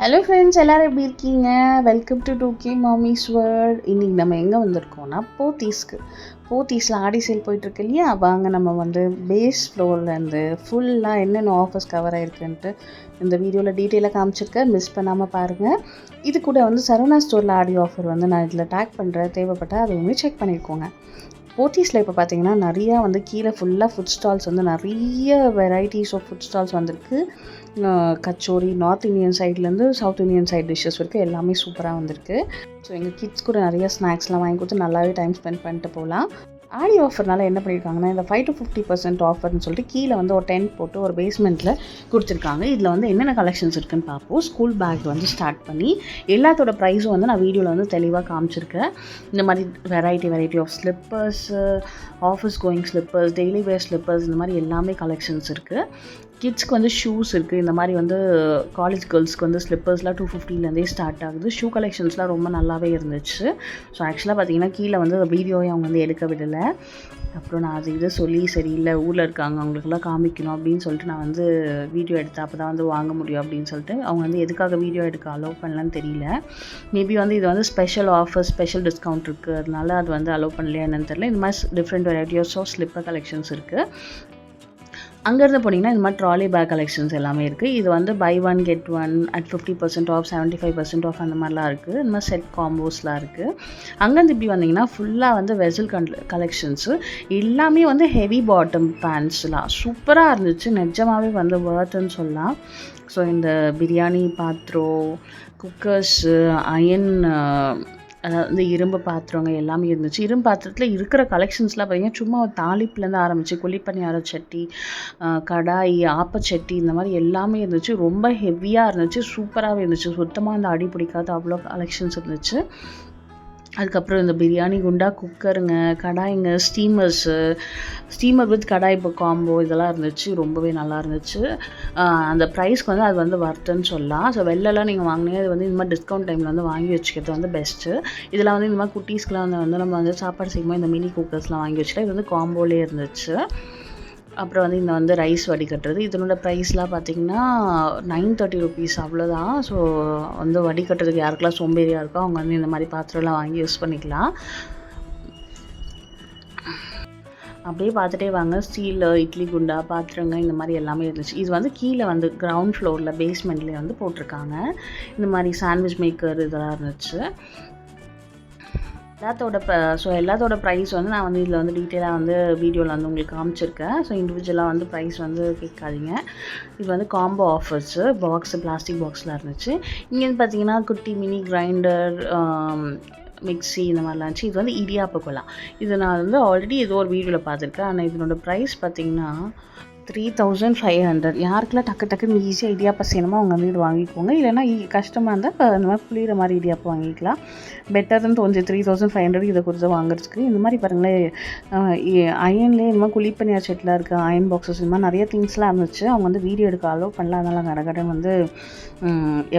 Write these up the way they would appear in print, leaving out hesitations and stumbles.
Hello friends, எல்லோரும் எப்படி இருக்கீங்க? Welcome to 2K mommies world. இன்றைக்கி நம்ம எங்கே வந்திருக்கோம்னா போத்தீஸில் ஆடி சேல் போயிட்டுருக்கு இல்லையா? வாங்க நம்ம வந்து பேஸ் ஃப்ளோர்லேருந்து ஃபுல்லாக என்னென்ன ஆஃபர்ஸ் கவர் ஆகிருக்குன்ட்டு இந்த வீடியோவில் டீட்டெயிலாக காமிச்சிருக்கேன். மிஸ் பண்ணாமல் பாருங்கள். இது கூட வந்து சரவணா ஸ்டோரில் ஆடி ஆஃபர் வந்து நான் இதில் டேக் பண்ணுறேன். தேவைப்பட்டால் அதை வந்து செக் பண்ணியிருக்கோங்க. போத்தீஸில் இப்போ பார்த்தீங்கன்னா நிறையா வந்து கீழே ஃபுல்லாக ஃபுட் ஸ்டால்ஸ் வந்து நிறைய வெரைட்டிஸ் ஆஃப் ஃபுட் ஸ்டால்ஸ் வந்திருக்கு. கச்சோரி, நார்த் இந்தியன் சைட்லேருந்து சவுத் இந்தியன் சைட் டிஷ்ஷஸ் வரைக்கும் எல்லாமே சூப்பராக வந்திருக்கு. ஸோ எங்கள் கிட்ஸ் கூட நிறைய ஸ்நாக்ஸ்லாம் வாங்கி கொடுத்து நல்லாவே டைம் ஸ்பெண்ட் பண்ணிட்டு போகலாம். ஆடி ஆஃபர்னால என்ன பண்ணியிருக்காங்கன்னா, இந்த 5 to 50% ஆஃபர்னு சொல்லிட்டு கீழே வந்து ஒரு டென்ட் போட்டு ஒரு பேஸ்மெண்ட்டில் கொடுத்துருக்காங்க. இதில் வந்து என்னென்ன கலெக்ஷன்ஸ் இருக்குதுன்னு பார்ப்போம். ஸ்கூல் பேக் வந்து ஸ்டார்ட் பண்ணி எல்லாத்தோட ப்ரைஸும் வந்து நான் வீடியோவில் வந்து தெளிவாக காமிச்சிருக்கேன். இந்த மாதிரி variety of slippers, office going slippers, daily wear slippers, இந்த மாதிரி எல்லாமே கலெக்ஷன்ஸ் இருக்குது. கிட்ஸ்க்கு வந்து ஷூஸ் இருக்குது. இந்த மாதிரி வந்து காலேஜ் கேர்ள்ஸ்க்கு வந்து ஸ்லிப்பர்ஸ்லாம் 250லேருந்தே ஸ்டார்ட் ஆகுது. ஷூ கலெக்ஷன்ஸ்லாம் ரொம்ப நல்லாவே இருந்துச்சு. ஸோ ஆக்சுவலாக பார்த்தீங்கன்னா கீழே வந்து வீடியோவே அவங்க வந்து எடுக்க விடலை. அப்புறம் நான் அது இதை சொல்லி சரி இல்லை ஊரில் இருக்காங்க அவங்களுக்குலாம் காமிக்கணும் அப்படின்னு சொல்லிட்டு நான் வந்து வீடியோ எடுத்தேன். அப்போ தான் வந்து வாங்க முடியும் அப்படின்னு சொல்லிட்டு அவங்க வந்து எதுக்காக வீடியோ எடுக்க அலோவ் பண்ணலான்னு தெரியல. மேபி வந்து இது வந்து ஸ்பெஷல் ஆஃபர், ஸ்பெஷல் டிஸ்கவுண்ட் இருக்குது, அதனால அது வந்து அலோவ் பண்ணலையா என்னன்னு தெரியல. இந்த மாதிரி different varieties of slipper collections இருக்குது. அங்கேருந்து போனீங்கன்னா இந்த மாதிரி ட்ராலி பேக் கலெக்ஷன்ஸ் எல்லாமே இருக்குது. இது வந்து buy one get one at 50% off, 75% off அந்த மாதிரிலாம் இருக்குது. இந்த மாதிரி செட் காம்போஸ்லாம் இருக்குது. அங்கேருந்து இப்படி வந்தீங்கன்னா ஃபுல்லாக வந்து வெசல் கலெக்ஷன்ஸு எல்லாமே வந்து ஹெவி பாட்டம் பேண்ட்ஸ்லாம் சூப்பராக இருந்துச்சு. நிஜமாகவே வந்து வர்த்துன்னு சொல்லலாம். ஸோ இந்த பிரியாணி பாத்திரம், குக்கர்ஸு, அயன், அதாவது இந்த இரும்பு பாத்திரங்க எல்லாமே இருந்துச்சு. இரும்பு பாத்திரத்தில் இருக்கிற கலெக்ஷன்ஸ்லாம் பார்த்தீங்கன்னா சும்மா தாளிப்புலேருந்து ஆரம்பித்து குழிப்பணியார சட்டி, கடாய், ஆப்பச்சட்டி, இந்த மாதிரி எல்லாமே இருந்துச்சு. ரொம்ப ஹெவியாக இருந்துச்சு, சூப்பராகவே இருந்துச்சு. சுத்தமாக அந்த அடி பிடிக்காத அவ்வளோ கலெக்ஷன்ஸ் இருந்துச்சு. அதுக்கப்புறம் இந்த பிரியாணி குண்டா, குக்கருங்க, கடாய்ங்க, ஸ்டீமர் வித் கடாய் இப்போ காம்போ இதெல்லாம் இருந்துச்சு. ரொம்பவே நல்லா இருந்துச்சு. அந்த ப்ரைஸ்க்கு வந்து அது வந்து வர்த்துன்னு சொல்லலாம். ஸோ வெளிலலாம் நீங்கள் வாங்கினீங்க அது வந்து இந்த மாதிரி டிஸ்கவுண்ட் டைமில் வந்து வாங்கி வச்சுக்கிறது வந்து பெஸ்ட்டு. இதில் வந்து இந்த மாதிரி குட்டீஸ்க்குலாம் வந்து நம்ம வந்து சாப்பாடு செய்யும்போது இந்த மினி குக்கர்ஸ்லாம் வாங்கி வச்சுக்கலாம். இது வந்து காம்போலே இருந்துச்சு. அப்புறம் வந்து இந்த வந்து ரைஸ் வடிகட்டுறது, இதனோட ப்ரைஸ்லாம் பார்த்திங்கன்னா 930 rupees அவ்வளோதான். ஸோ வந்து வடிகட்டுறதுக்கு யாருக்கெல்லாம் சோம்பேறியாக இருக்கோ அவங்க வந்து இந்த மாதிரி பாத்திரம்லாம் வாங்கி யூஸ் பண்ணிக்கலாம். அப்படியே பார்த்துட்டே வாங்க. ஸ்டீல் இட்லி குண்டா, பாத்திரங்க, இந்த மாதிரி எல்லாமே இருந்துச்சு. இது வந்து கீழே வந்து கிரவுண்ட் ஃப்ளோரில் பேஸ்மெண்ட்லேயே வந்து போட்டிருக்காங்க. இந்த மாதிரி சாண்ட்விச் மேக்கர் இதெல்லாம் இருந்துச்சு. எல்லாத்தோட ப்ரைஸ் வந்து நான் வந்து இதில் வந்து டீட்டெயிலாக வந்து வீடியோவில் வந்து உங்களுக்கு காமிச்சிருக்கேன். ஸோ இண்டிவிஜுவலாக வந்து ப்ரைஸ் வந்து கேட்காதீங்க. இது வந்து காம்போ ஆஃபர்ஸு, பாக்ஸு, பிளாஸ்டிக் பாக்ஸில் இருந்துச்சு. இங்கேருந்து பார்த்தீங்கன்னா குட்டி மினி கிரைண்டர், மிக்ஸி, இந்த மாதிரிலாம் இருந்துச்சு. இது வந்து இடியாப்ப குழா. இது நான் வந்து ஆல்ரெடி ஏதோ ஒரு வீடியோவில் பார்த்துருக்கேன். ஆனால் இதனோட ப்ரைஸ் பார்த்திங்கன்னா 3500. யாருக்கெல்லாம் டக்குன்னு ஈஸியாக இடியாப்பம் செய்யணுமோ அவங்க வந்து இது வாங்கிக்கோங்க. இல்லைனா கஷ்டமாக இருந்தால் இந்த மாதிரி புளிகிற மாதிரி இடியாப்பம் வாங்கிக்கலாம். பெட்டர்னு தோணுச்சு 3500 இதை கொடுத்து வாங்குறதுக்கு. இந்த மாதிரி பாருங்களேன், அயன்லேயே இந்த மாதிரி குழிப்பணியார் செட்லாம் இருக்குது, அயன் பாக்ஸஸ், இந்த மாதிரி நிறைய திங்ஸ்லாம் இருந்துச்சு. அவங்க வந்து வீடியோ எடுக்க அலோவ் பண்ணல. அதனால் கடகடன் வந்து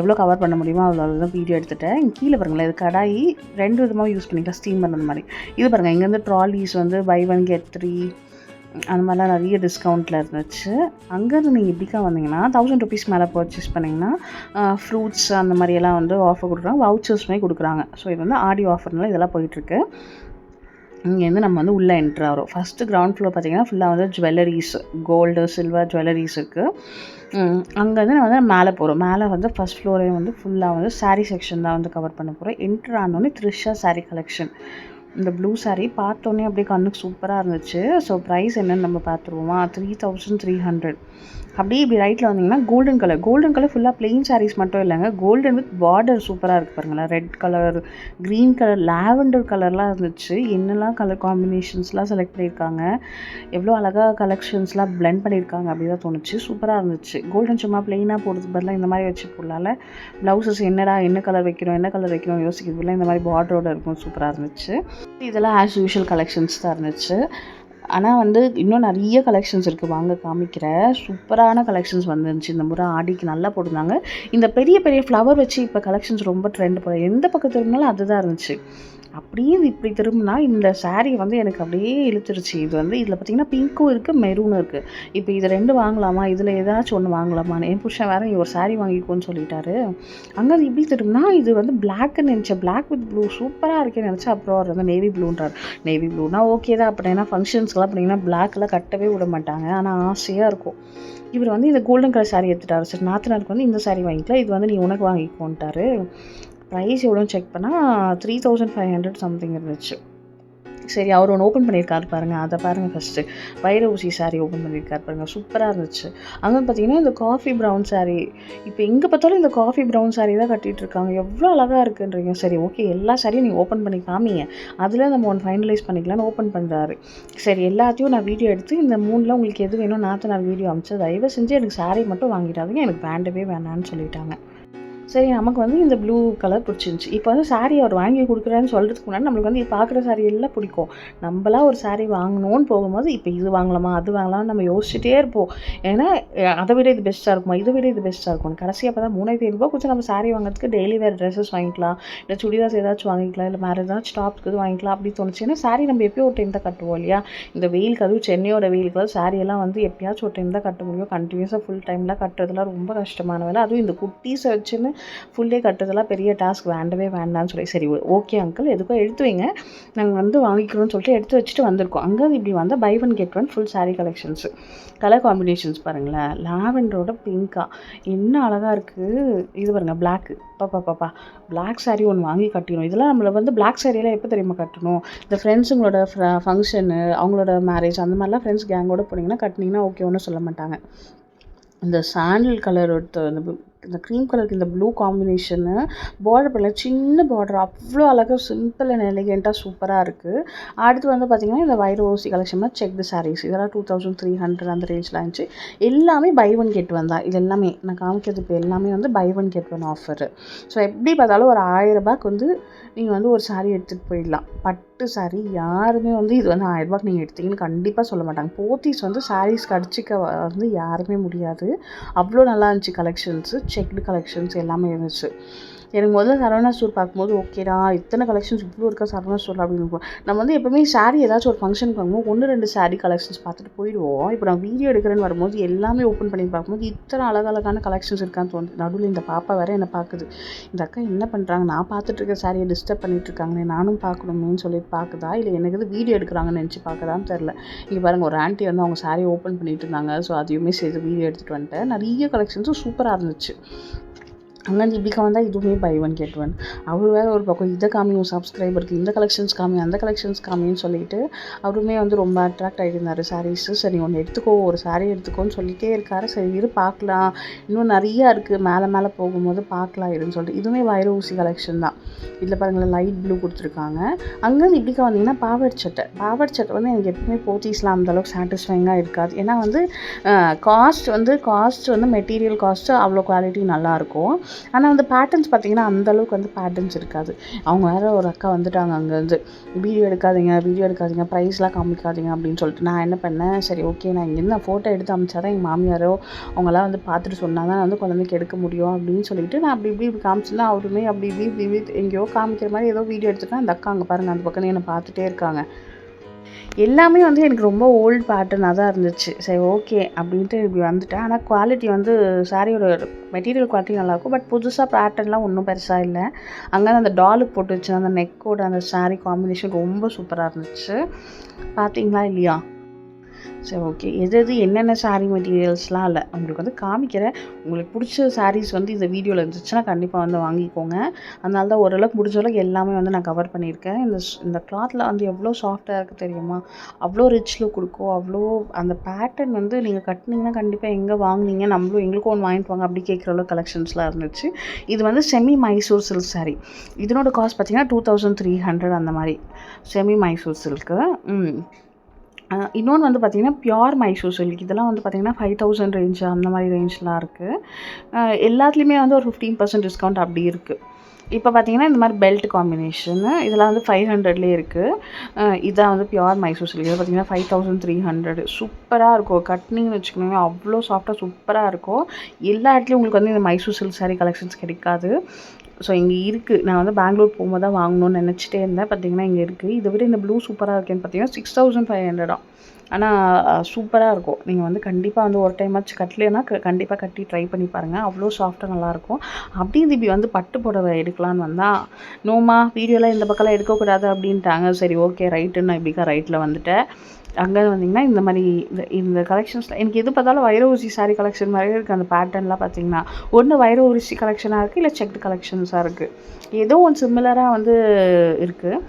எவ்வளோ கவர் பண்ண முடியுமோ அவ்வளோ தான் வீடியோ எடுத்துட்டேன். கீழே பாருங்களேன், இது கடாயி 2 விதமாக யூஸ் பண்ணிக்கலாம், ஸ்டீமர் அந்த மாதிரி. இது பாருங்கள், இங்கேருந்து ட்ராலிஸ் வந்து பை ஒன் கெட் 3 அந்த மாதிரிலாம் நிறைய டிஸ்கவுண்ட்டில் இருந்துச்சு. அங்கேருந்து நீங்கள் எப்படிக்கா வந்தீங்கன்னா 1000 rupees மேலே பர்ச்சேஸ் பண்ணிங்கன்னா ஃப்ரூட்ஸ் அந்த மாதிரியெல்லாம் வந்து ஆஃபர் கொடுக்குறாங்க, வவுச்சர்ஸ்மே கொடுக்குறாங்க. ஸோ இது வந்து ஆடி ஆஃபர்னால இதெல்லாம் போயிட்டுருக்கு. இங்கேருந்து நம்ம வந்து உள்ளே என்ட்ரு ஆகிறோம். ஃபஸ்ட்டு கிரவுண்ட் ஃப்ளோர் பார்த்திங்கன்னா ஃபுல்லாக வந்து ஜுவல்லரிஸ், கோல்டு, சில்வர் ஜுவல்லரிஸ் இருக்குது. அங்கேருந்து நான் வந்து மேலே போகிறோம். மேலே வந்து ஃபஸ்ட் ஃப்ளோரே வந்து ஃபுல்லாக வந்து சாரீ செக்ஷன் தான் வந்து கவர் பண்ண போகிறோம். என்ட்ரு ஆனோடனே த்ரிஷா சாரீ கலெக்ஷன். இந்த ப்ளூ சாரீ பார்த்தோன்னே அப்படியே கண்ணுக்கு சூப்பராக இருந்துச்சு. ஸோ ப்ரைஸ் என்னென்னு நம்ம பார்த்துருவோமா, 3300. அப்படியே இப்படி ரைட்டில் வந்தீங்கன்னா கோல்டன் கலர் ஃபுல்லாக பிளெயின் சாரீஸ் மட்டும் இல்லைங்க, கோல்டன் வித் பார்டர் சூப்பராக இருக்குது பாருங்களேன். Red colour, green colour, lavender கலர்லாம் இருந்துச்சு. என்னெல்லாம் கலர் காம்பினேஷன்ஸ்லாம் செலக்ட் பண்ணியிருக்காங்க, எவ்வளோ அழகாக கலெக்ஷன்ஸ்லாம் பிளெண்ட் பண்ணியிருக்காங்க அப்படி தான் தோணுச்சு. சூப்பராக இருந்துச்சு. கோல்டன் சும்மா பிளெயினாக போடுறது பதிலாக இந்த மாதிரி வச்சு போடலாம்ல. ப்ளவுஸஸ் என்ன கலர் வைக்கிறோம் யோசிக்கிறதுலாம் இந்த மாதிரி பார்டரோடு இருக்கும். சூப்பராக இருந்துச்சு. இதெல்லாம் ஆஸ் யூஷுவல் கலெக்ஷன்ஸ் தான் இருந்துச்சு. ஆனால் வந்து இன்னும் நிறைய கலெக்ஷன்ஸ் இருக்குது, வாங்க காமிக்கிறேன். சூப்பரான கலெக்ஷன்ஸ் வந்துருந்துச்சு. இந்த முறை ஆடிக்கு நல்லா போட்டிருந்தாங்க. இந்த பெரிய ஃப்ளவர் வச்சு இப்போ கலெக்ஷன்ஸ் ரொம்ப ட்ரெண்ட் போல, எந்த பக்கத்து இருந்தாலும் அதுதான் இருந்துச்சு. அப்படியே இப்படி திரும்பினா இந்த சாரீ வந்து எனக்கு அப்படியே இழுத்துருச்சு. இது வந்து இதில் பார்த்தீங்கன்னா பிங்க்கும் இருக்குது, மெரூனும் இருக்குது. இப்போ இது 2 வாங்கலாமா, இதில் ஏதாச்சும் ஒன்று வாங்கலாமான்னு என் புருஷன் வேறு ஒரு சாரீ வாங்கிக்கோன்னு சொல்லிட்டாரு. அங்கே இப்படி திரும்பினா இது வந்து பிளாக்குன்னு நினச்சேன். பிளாக் வித் ப்ளூ சூப்பராக இருக்கேன்னு நினச்சா, அப்புறம் அவர் வந்து நேவி ப்ளூன்றார். நேவி ப்ளூனா ஓகே தான். அப்படின்னா ஃபங்க்ஷன்ஸ்க்கெலாம் அப்படின்னா பிளாக்லாம் கட்டவே விட மாட்டாங்க. ஆனால் ஆசையாக இருக்கும். இவர் வந்து இந்த கோல்டன் கலர் சாரீ எடுத்துட்டாரு. சரி நாத்தனாருக்கு வந்து இந்த சாரீ வாங்கிக்கலாம், இது வந்து நீ உனக்கு வாங்கிக்கோன்ட்டாரு. ப்ரைஸ் எவ்வளோன்னு செக் பண்ணால் 3500 சம்திங் இருந்துச்சு. சரி அவர் ஒன்று ஓப்பன் பண்ணியிருக்காரு பாருங்கள், அதை பாருங்கள் ஃபஸ்ட்டு. வைர ஊசி சாரீ ஓப்பன் பண்ணியிருக்காரு பாருங்கள், சூப்பராக இருந்துச்சு. அங்கே பார்த்தீங்கன்னா இந்த காஃபி ப்ரௌன் சாரீ, இப்போ எங்கே பார்த்தாலும் இந்த காஃபி ப்ரௌன் சாரீ தான் கட்டிகிட்டு இருக்காங்க. எவ்வளோ அழகாக இருக்குன்றீங்க. சரி ஓகே, எல்லா சாரியும் நீங்கள் ஓப்பன் பண்ணி காமிங்க, அதில் நம்ம ஒன்று ஃபைனலைஸ் பண்ணிக்கலான்னு ஓப்பன் பண்ணுறாரு. சரி எல்லாத்தையும் நான் வீடியோ எடுத்து இந்த 3ல் உங்களுக்கு எது வேணும் நான் வீடியோ அமிச்சு, தயவு செஞ்சு எனக்கு சாரீ மட்டும் வாங்கிட்டாதீங்க, எனக்கு வேண்டவே வேணான்னு சொல்லிட்டாங்க. சரி நமக்கு வந்து இந்த ப்ளூ கலர் பிடிச்சிருந்துச்சி. இப்போ வந்து சாரீ அவர் வாங்கி கொடுக்குறான்னு சொல்கிறதுக்கு முன்னாடி நம்மளுக்கு வந்து பார்க்குற சாரீ எல்லாம் பிடிக்கும். நம்மளா ஒரு சாரீ வாங்கணும்னு போகும்போது இப்போ இது வாங்கலாமா அது வாங்கலாம்னு நம்ம யோசிச்சுட்டே இருப்போம். ஏன்னா அதை விட இது பெஸ்ட்டாக இருக்குமா, இதை விட இது பெஸ்ட்டாக இருக்கும். கடைசியாக பார்த்தா 3500 கொஞ்சம் நம்ம சாரீ வாங்குறதுக்கு டெய்லி வேறு ட்ரெஸ்ஸஸ் வாங்கிக்கலாம், இல்லை சுடிதார்ஸ் ஏதாச்சும் வாங்கிக்கலாம், இல்லை வேறு ஏதாச்சும் டாப்க்கு இது வாங்கிக்கலாம் அப்படி தோணுச்சு. ஏன்னா சாரீ நம்ம எப்போயோ ஒரு டைம் தான் கட்டுவோம் இல்லையா. இந்த வெயிலுக்கு, அதுவும் சென்னையோட வெயிலுக்கு சாரியெல்லாம் வந்து எப்பயாச்சும் ஒரு டைம் தான் கட்ட முடியும். கண்டினியூஸாக ஃபுல் டைம்லாம் கட்டுறதுலாம் ரொம்ப கஷ்டமான வேலை. அதுவும் இந்த குட்டீஸை வச்சுன்னு ஃபுல் டே கட்டுறதெல்லாம் பெரிய டாஸ்க், வேண்டவே வேண்டான்னு சொல்லி சரி ஓகே அங்கிள் எதுக்கோ எடுத்து வைங்க, நாங்கள் வந்து வாங்கிக்கிறோன்னு சொல்லிட்டு எடுத்து வச்சுட்டு வந்திருக்கோம். அங்கே இப்படி வந்தால் buy one get one full sari collections. Colour combinations பாருங்களேன், லாவெண்டரோட பிங்க்கா என்ன அழகாக இருக்குது. இது பாருங்கள் பிளாக்கு, பாப்பா பிளாக் சாரீ ஒன்று வாங்கி கட்டிடும். இதெல்லாம் நம்மளை வந்து பிளாக் சாரீலாம் எப்போ தெரியுமா கட்டணும், இந்த ஃப்ரெண்ட்ஸுங்களோட ஃபங்க்ஷனு, அவங்களோட மேரேஜ் அந்த மாதிரிலாம் ஃப்ரெண்ட்ஸ் கேங்கோட போனீங்கன்னா கட்டினீங்கன்னா ஓகே ஒன்றும் சொல்ல மாட்டாங்க. இந்த சாண்டில் கலர் இந்த க்ரீம் கலருக்கு இந்த ப்ளூ காம்பினேஷனு, பார்டர் பண்ணல சின்ன பார்டர், அவ்வளோ அழகாக சிம்பிள் அண்ட் எலிகெண்ட்டாக சூப்பராக இருக்குது. அடுத்து வந்து பார்த்திங்கன்னா இந்த வைர ஊசி கலெக்ஷன் செக்டு சாரீஸ், இதெல்லாம் 2300 அந்த ரேஞ்சில் இருந்துச்சு. எல்லாமே பை ஒன் கெட் ஒன் தான். இது எல்லாமே நான் காமிக்கிறது இப்போ எல்லாமே வந்து buy one get one offer. So எப்படி பார்த்தாலும் ஒரு 1000 ரூபாய்க்கு வந்து நீங்கள் வந்து ஒரு சாரீ எடுத்துகிட்டு போயிடலாம். பட்டு சாரீ யாருமே வந்து இது வந்து 1000 ரூபாய்க்கு நீங்கள் எடுத்தீங்கன்னு கண்டிப்பாக சொல்ல மாட்டாங்க. போத்தீஸ் வந்து சாரீஸ் கடிச்சிக்க வந்து யாருமே முடியாது. அவ்வளோ நல்லா இருந்துச்சு கலெக்ஷன்ஸு, செக்டு கலெக்ஷன்ஸ் எல்லாமே இருந்துச்சு. எனக்கு முதல்ல சரவணா ஸ்டோர் பார்க்கும்போது ஓகேடா இத்தனை கலெக்ஷன்ஸ் இவ்வளோ இருக்கா சரவணா ஸ்டோர் அப்படின்னு. நம்ம வந்து எப்போவுமே சாரீ ஏதாச்சும் ஒரு ஃபங்க்ஷனுக்கு வாங்கும்போது 1-2 சாரீ கலெக்ஷன்ஸ் பார்த்துட்டு போயிடுவோம். இப்போ நான் வீடியோ எடுக்கிறேன்னு வரும்போது எல்லாமே ஓப்பன் பண்ணி பார்க்கும்போது இத்தனை அழகழகான கலெக்ஷன்ஸ் இருக்கான்னு தோணுது. நடுவில் இந்த பாப்பா வேறு என்னை பார்க்குது, இந்த அக்கா என்ன பண்ணுறாங்க, நான் பார்த்துட்டு இருக்க சாரியை டிஸ்டர்ப் பண்ணிட்டு இருக்காங்கன்னு நானும் பார்க்கணுமேன்னு சொல்லிட்டு பார்க்குதா, இல்லை எனக்கு இது வீடியோ எடுக்கிறாங்கன்னு நினச்சி பார்க்குதான்னு தெரில. இங்கே பாருங்கள் ஒரு ஆண்டி வந்து அவங்க சாரியை ஓப்பன் பண்ணிட்டு இருந்தாங்க. ஸோ அதையுமே சேர்த்து வீடியோ எடுத்துகிட்டு வந்துட்டேன். நிறைய கலெக்ஷன்ஸும் சூப்பராக இருந்துச்சு. அங்கேருந்து இப்படி வந்தால் இதுவுமே பை ஒன் கெட் ஒன். அவர் வேறு ஒரு பக்கம் இதை காமியும் சப்ஸ்கிரைபருக்கு, இந்த கலெக்ஷன்ஸ் காமி அந்த கலெக்ஷன்ஸ் காமின்னு சொல்லிட்டு அவருமே வந்து ரொம்ப அட்ராக்ட் ஆகியிருந்தார் சாரீஸு. சரி ஒன்று எடுத்துக்கோ, ஒரு சாரீ எடுத்துக்கோன்னு சொல்லிகிட்டே இருக்காரு. சரி இரு பார்க்கலாம், இன்னும் நிறையா இருக்குது, மேலே போகும்போது பார்க்கலாம் இருன்னு சொல்லிட்டு. இதுவுமே வைர ஊசி கலெக்ஷன் தான். இதில் பாருங்களேன் லைட் ப்ளூ கொடுத்துருக்காங்க. அங்கேருந்து இப்படிக்கா வந்தீங்கன்னா பாவாடை சட்டை வந்து எனக்கு எப்பவுமே போத்தீஸ்லாம் அந்தளவுக்கு சாட்டிஸ்ஃபைங்காக இருக்காது. ஏன்னா வந்து காஸ்ட் வந்து மெட்டீரியல் காஸ்ட்டு அவ்வளோ குவாலிட்டி நல்லாயிருக்கும். ஆனால் வந்து பேட்டர்ன்ஸ் பார்த்திங்கன்னா அந்தளவுக்கு வந்து பேட்டர்ன்ஸ் இருக்காது. அவங்க வேறு ஒரு அக்கா வந்துட்டாங்க அங்கேருந்து, வீடியோ எடுக்காதீங்க ப்ரைஸ்லாம் காமிக்காதீங்க அப்படின்னு சொல்லிட்டு. நான் என்ன பண்ணேன், சரி ஓகே நான் இங்கேருந்து ஃபோட்டோ எடுத்து அமிச்சா தான் எங்கள் மாமியாரோ அவங்களாம் வந்து பார்த்துட்டு சொன்னால் தான் வந்து குழந்தைக்கு எடுக்க முடியும் அப்படின்னு சொல்லிட்டு நான் இப்படி காமிச்சிருந்தேன். அவருமே அப்படி இப்படி எங்கேயோ காமிக்கிற மாதிரி ஏதோ வீடியோ எடுத்துட்டேன். அந்த அக்கா அங்கே பாருங்கள் அந்த பக்கம் என்னை பார்த்துட்டே இருக்காங்க. எல்லாமே வந்து எனக்கு ரொம்ப ஓல்டு பேட்டர்னாக தான் இருந்துச்சு. சரி ஓகே அப்படின்ட்டு இப்படி வந்துட்டேன். ஆனால் குவாலிட்டி வந்து சாரியோட மெட்டீரியல் குவாலிட்டி நல்லாயிருக்கும். பட் புதுசாக பேட்டர்ன்லாம் ஒன்றும் பெருசாக இல்லை. அங்கே அந்த டாலுக்கு போட்டு வச்சு அந்த நெக்கோட அந்த சாரீ காம்பினேஷன் ரொம்ப சூப்பராக இருந்துச்சு. பார்த்தீங்களா இல்லையா? சரி ஓகே, எது என்னென்ன சாரீ மெட்டீரியல்ஸ்லாம் இல்லை உங்களுக்கு வந்து காமிக்கிறேன். உங்களுக்கு பிடிச்ச சாரீஸ் வந்து இந்த வீடியோவில் இருந்துச்சுன்னா கண்டிப்பாக வந்து வாங்கிக்கோங்க. அதனால தான் ஓரளவுக்கு முடிஞ்ச அளவுக்கு எல்லாமே வந்து நான் கவர் பண்ணியிருக்கேன். இந்த கிளாத்தில் வந்து எவ்வளோ சாஃப்டாக இருக்குது தெரியுமா, அவ்வளோ ரிச் லுக் கொடுக்கும். அவ்வளோ அந்த பேட்டர்ன் வந்து நீங்கள் கட்டினீங்கன்னா கண்டிப்பாக எங்கே வாங்கினீங்க, எங்களுக்கும் ஒன்று வாங்கிட்டு வாங்க அப்படி கேட்குற அளவு கலெக்ஷன்ஸ்லாம் இருந்துச்சு. இது வந்து செமி மைசூர் சில்க் சாரீ. இதனோட காஸ்ட் பார்த்தீங்கன்னா 2300 அந்த மாதிரி செமி மைசூர் சில்க்கு. இன்னொன்று வந்து பார்த்திங்கன்னா பியோர் மைசூர் சில்க். இதெல்லாம் வந்து பார்த்திங்கன்னா 5000 ரேஞ்சு அந்த மாதிரி ரேஞ்செலாம் இருக்குது. எல்லாத்துலேயுமே வந்து ஒரு 15% டிஸ்கவுண்ட் அப்படி இருக்குது. இப்போ பார்த்தீங்கன்னா இந்த மாதிரி பெல்ட் காம்பினேஷனு இதெல்லாம் வந்து 500லேயே இருக்குது. இதான் வந்து பியூர் மைசூர் சில்க். இதில் பார்த்தீங்கன்னா 5300. சூப்பராக இருக்கும். கட்டினீங்கன்னு வச்சுக்கோங்க அவ்வளோ சாஃப்டாக சூப்பராக இருக்கும். எல்லா இடத்துலையும் உங்களுக்கு வந்து இந்த மைசூர் சில்க் சாரீ கலெக்ஷன்ஸ் கிடைக்காது. ஸோ இங்கே இருக்குது. நான் வந்து பெங்களூர் போகும்போது தான் வாங்கணும்னு நினச்சிட்டே இருந்தேன். பார்த்தீங்கன்னா இங்கே இருக்குது. இதை விட இந்த ப்ளூ சூப்பராக இருக்கேன்னு பார்த்தீங்கன்னா 6500. ஆனால் சூப்பராக இருக்கும். நீங்கள் வந்து கண்டிப்பாக வந்து ஒரு டைமாச்சும் கட்டலைன்னா கண்டிப்பாக கட்டி ட்ரை பண்ணி பாருங்கள். அவ்வளோ சாஃப்டாக நல்லாயிருக்கும். அப்படியே இப்படி வந்து பட்டு புடவை எடுக்கலான்னு வந்தால் நோமா வீடியோலாம் இந்த பக்கம்லாம் எடுக்கக்கூடாது அப்படின்ட்டாங்க. சரி ஓகே ரைட்டுன்னு நான் இப்படிக்கா ரைட்டில் வந்துட்டேன். அங்கே வந்தீங்கன்னா இந்த மாதிரி இந்த கலெக்ஷன்ஸில் எனக்கு எது பார்த்தாலும் வைர ஊசி சாரீ கலெக்ஷன் மாதிரியே இருக்குது. அந்த பேட்டர்ன்லாம் பார்த்தீங்கன்னா ஒன்று வைர ஊசி கலெக்ஷனாக இருக்குது, இல்லை செக்டு கலெக்ஷன்ஸாக இருக்குது. ஏதோ ஒன்று சிமிலராக வந்து இருக்குது.